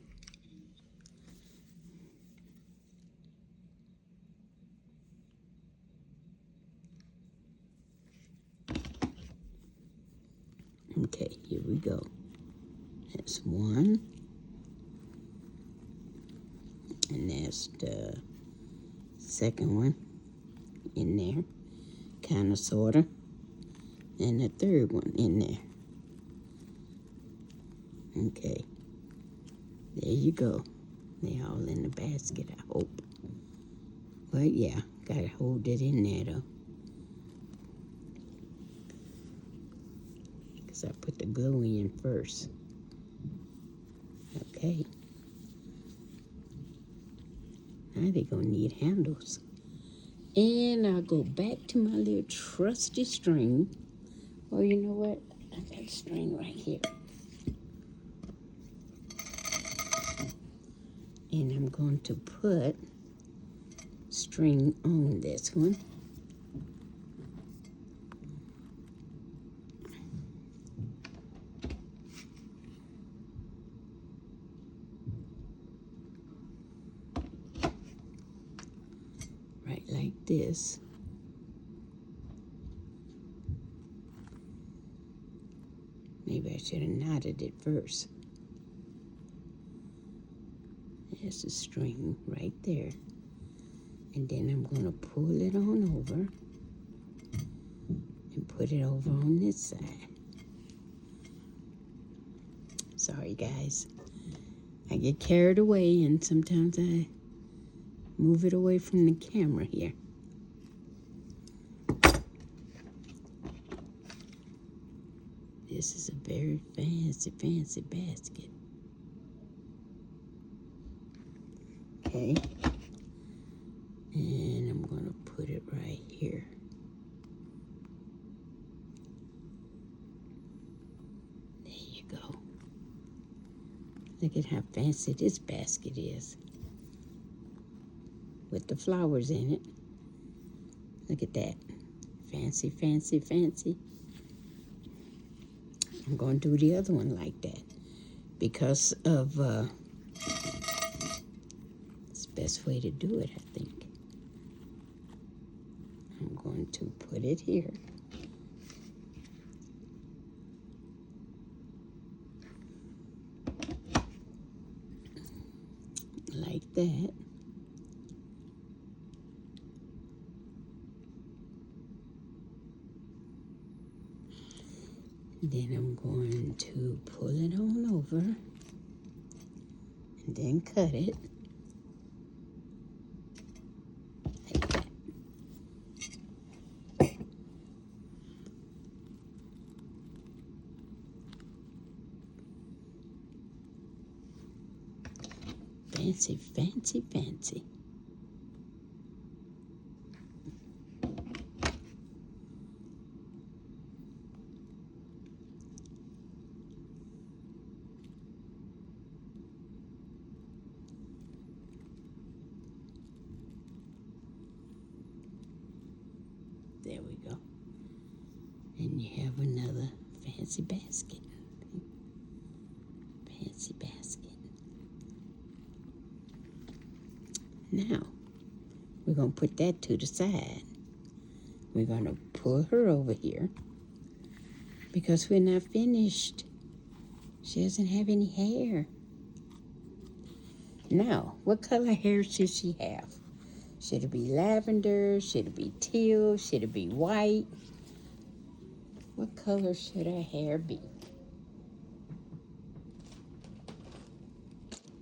Okay, here we go. That's one. And that's the second one in there. Kind of, sort of. And the third one in there. Okay. There you go. They're all in the basket, I hope. But yeah, gotta hold it in there though. Because I put the glue in first. Okay. Now they're gonna need handles. And I'll go back to my little trusty string. Oh, you know what? I got a string right here. And I'm going to put string on this one. Right like this. Maybe I should have knotted it first. There's the string right there. And then I'm going to pull it on over and put it over on this side. Sorry, guys. I get carried away, and sometimes I move it away from the camera here. This is a very fancy, fancy basket. Okay. And I'm going to put it right here. There you go. Look at how fancy this basket is. With the flowers in it. Look at that. Fancy, fancy, fancy. I'm going to do the other one like that because of it's the best way to do it, I think. I'm going to put it here. Like that. Then I'm going to pull it on over and then cut it like that. Fancy, fancy, fancy. There we go. And you have another fancy basket. Fancy basket. Now, we're going to put that to the side. We're going to pull her over here because we're not finished. She doesn't have any hair. Now, what color hair should she have? Should it be lavender? Should it be teal? Should it be white? What color should her hair be?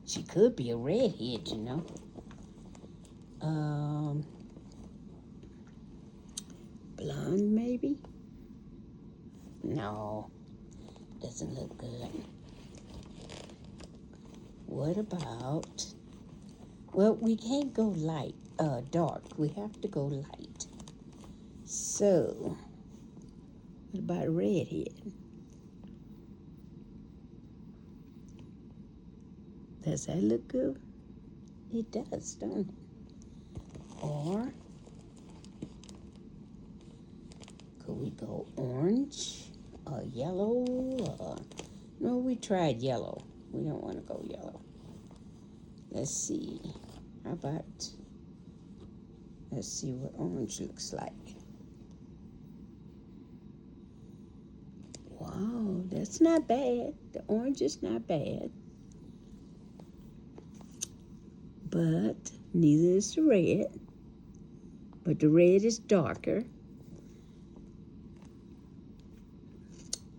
She could be a redhead, you know. Blonde, maybe? No, doesn't look good. What about, well, we can't go light, dark. We have to go light. So, what about a redhead? Does that look good? It does, don't it? Or could we go orange or yellow? No, we tried yellow. We don't want to go yellow. Let's see. How about, let's see what orange looks like. Wow, that's not bad. The orange is not bad. But neither is the red. But the red is darker.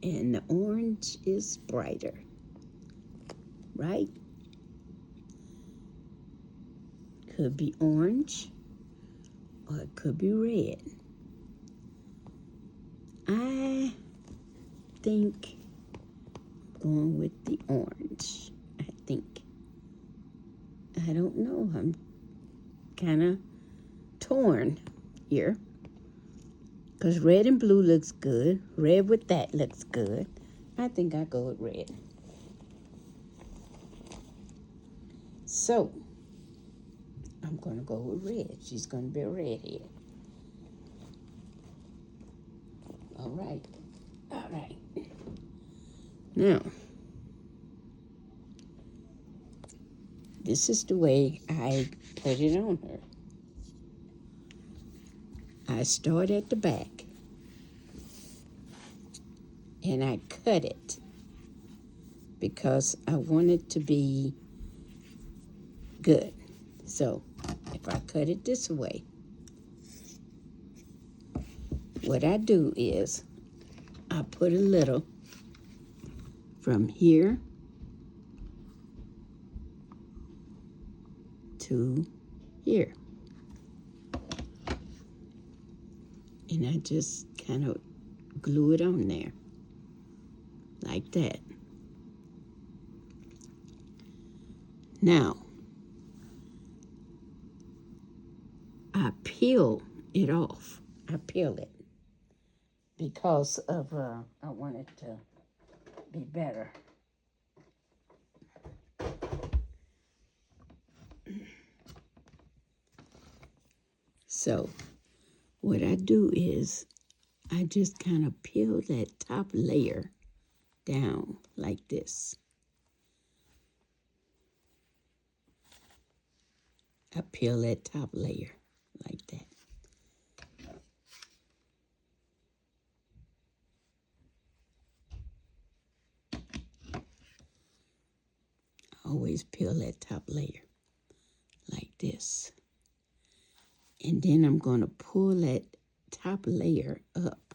And the orange is brighter. Right? Could be orange or it could be red. I think I'm going with the orange. I think. I don't know. I'm kind of torn here. Because red and blue looks good. Red with that looks good. I think I go with red. So, I'm going to go with red. She's going to be a redhead. All right. All right. Now, this is the way I put it on her. I start at the back and I cut it because I want it to be good. So if I cut it this way, what I do is I put a little from here to here. And I just kind of glue it on there like that. Now, I peel it off. I peel it because of, I want it to be better. So, what I do is I just kind of peel that top layer down like this. I peel that top layer like that. Always peel that top layer like this. And then I'm going to pull that top layer up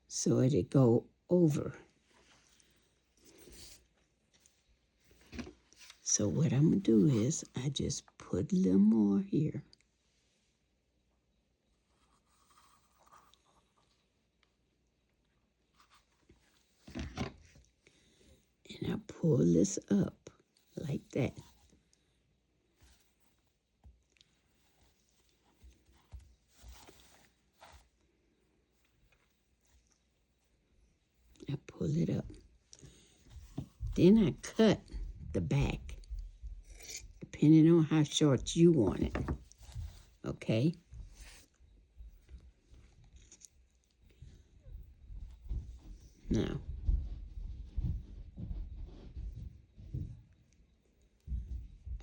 so it'll go over. So what I'm going to do is I just put a little more here. And I pull this up like that. I pull it up. Then I cut the back, depending on how short you want it. Okay? Now,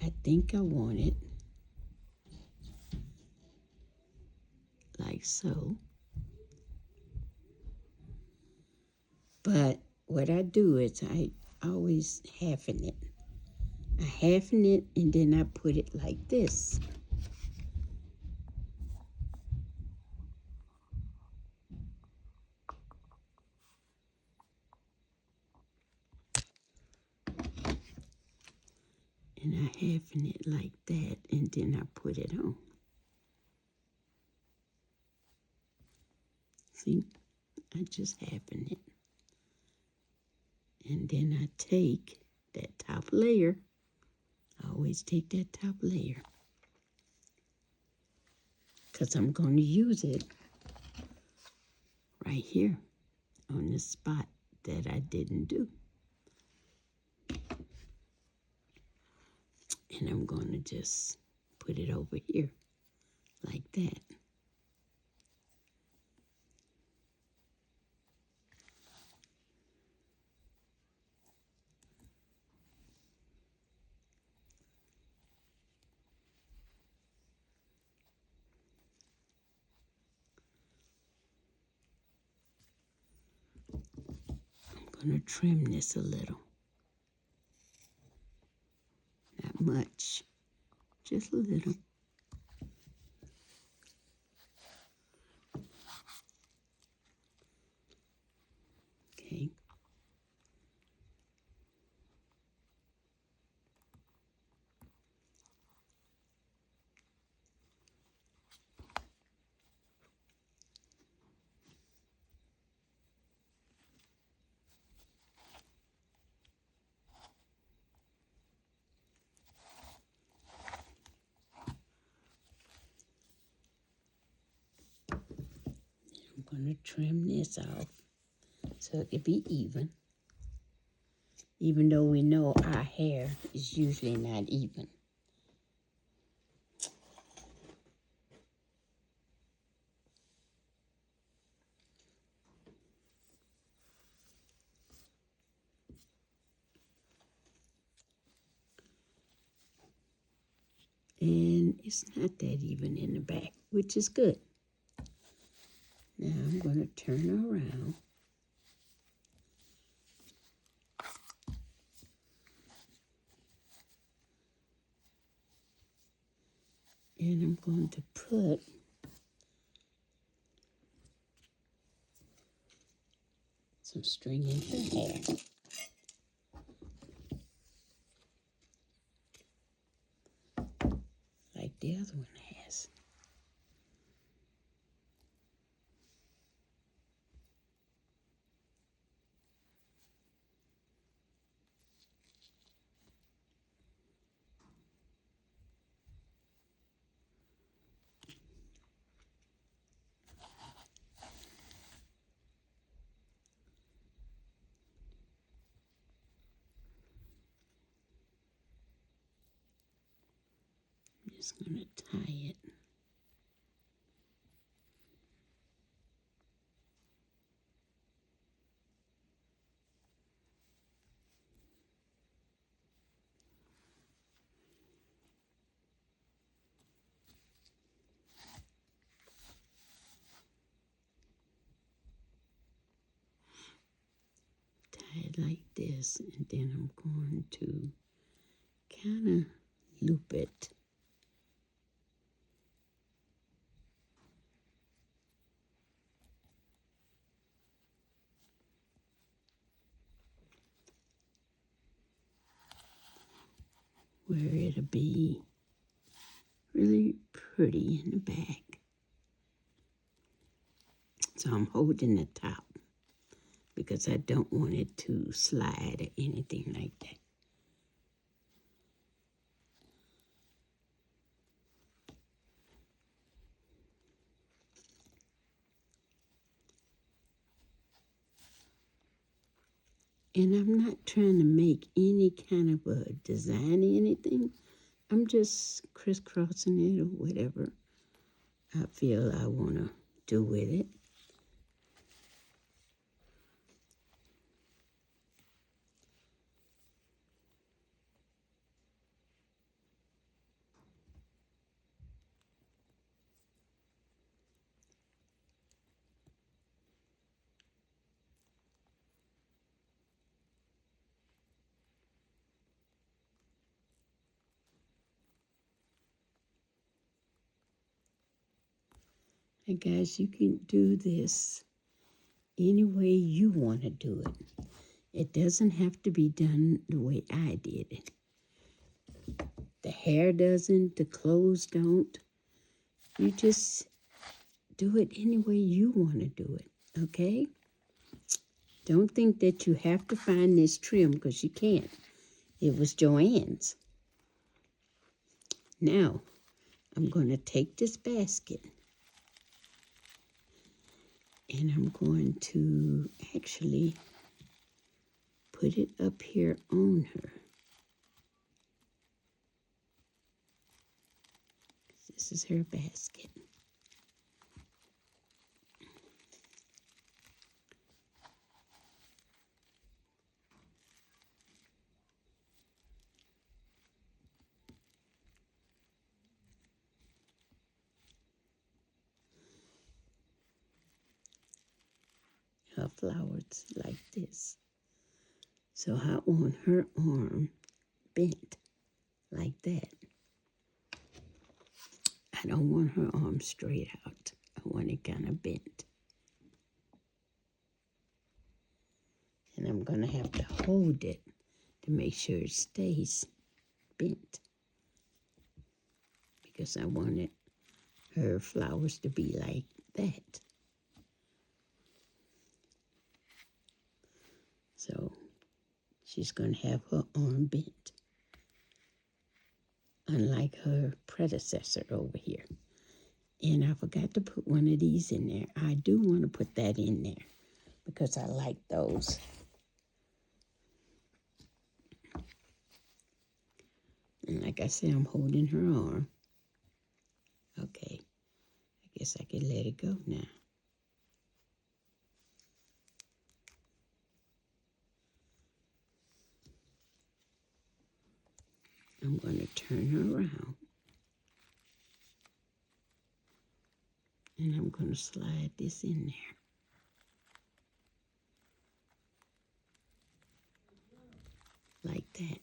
I think I want it like so. But what I do is I always halfen it. I halfen it and then I put it like this. And I halfen it like that and then I put it on. See, I just halfen it. And then I take that top layer. I always take that top layer because I'm going to use it right here on this spot that I didn't do. And I'm going to just put it over here like that. I'm going to trim this a little. Not much, just a little. Okay. I'm going to trim this off so it can be even though we know our hair is usually not even. And it's not that even in the back, which is good. Now I'm going to turn around. And I'm going to put some string in her hair. Like the other one has. I'm just going to tie it. like this, and then I'm going to kind of loop it. Where it'll be really pretty in the back. So I'm holding the top because I don't want it to slide or anything like that. And I'm not trying to make any kind of a design or anything. I'm just crisscrossing it or whatever I feel I want to do with it. And guys, you can do this any way you want to do it. It doesn't have to be done the way I did it. The hair doesn't, the clothes don't. You just do it any way you want to do it, okay? Don't think that you have to find this trim because you can't. It was Joann's. Now, I'm going to take this basket and I'm going to actually put it up here on her. This is her basket. Her flowers like this. So I want her arm bent like that. I don't want her arm straight out. I want it kind of bent. And I'm going to have to hold it to make sure it stays bent. Because I wanted her flowers to be like that. So she's going to have her arm bent. Unlike her predecessor over here. And I forgot to put one of these in there. I do want to put that in there because I like those. And like I said, I'm holding her arm. Okay, I guess I can let it go now. I'm going to turn her around. And I'm going to slide this in there. Like that.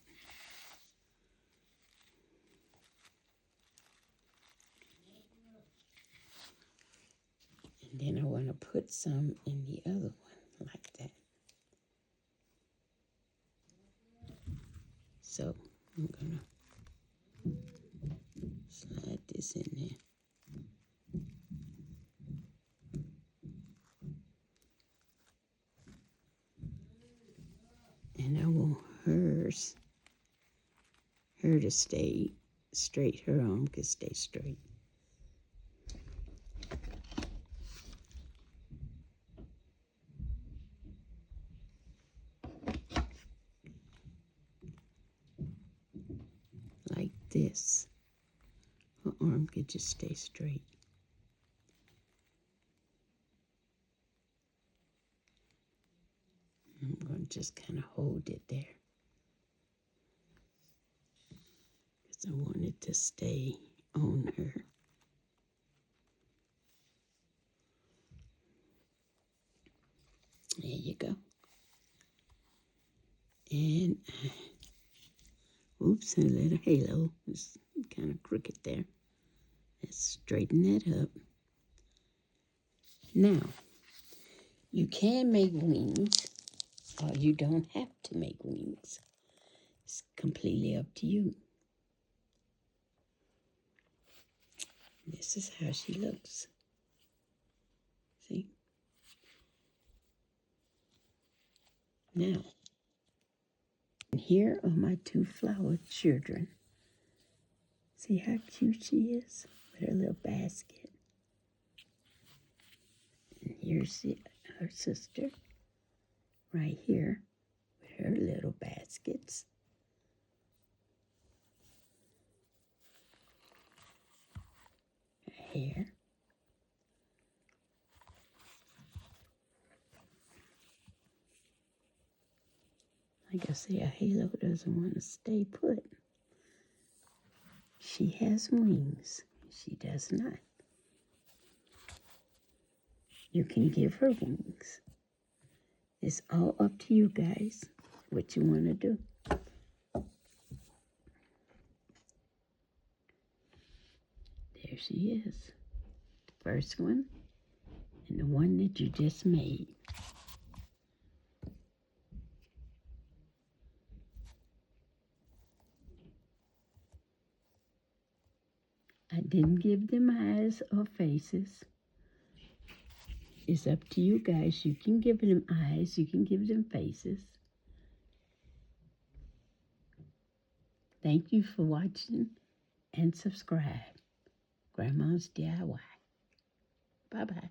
And then I want to put some in the other one, like that. So I'm going to slide this in there. And I want her to stay straight. Her arm can stay straight. Like this. Her arm could just stay straight. I'm going to just kind of hold it there. Because I want it to stay on her. There you go. And, oops, a little halo. It's kind of crooked there. Let's straighten that up. Now, you can make wings, or you don't have to make wings. It's completely up to you. This is how she looks. See? Now, and here are my two flower children. See how cute she is with her little basket. And here's her sister right here with her little baskets. Her hair. Like I say, a halo doesn't want to stay put. She has wings. She does not. You can give her wings. It's all up to you guys what you want to do. There she is. The first one and the one that you just made. I didn't give them eyes or faces. It's up to you guys. You can give them eyes. You can give them faces. Thank you for watching and subscribe. Grandma's DIY. Bye-bye.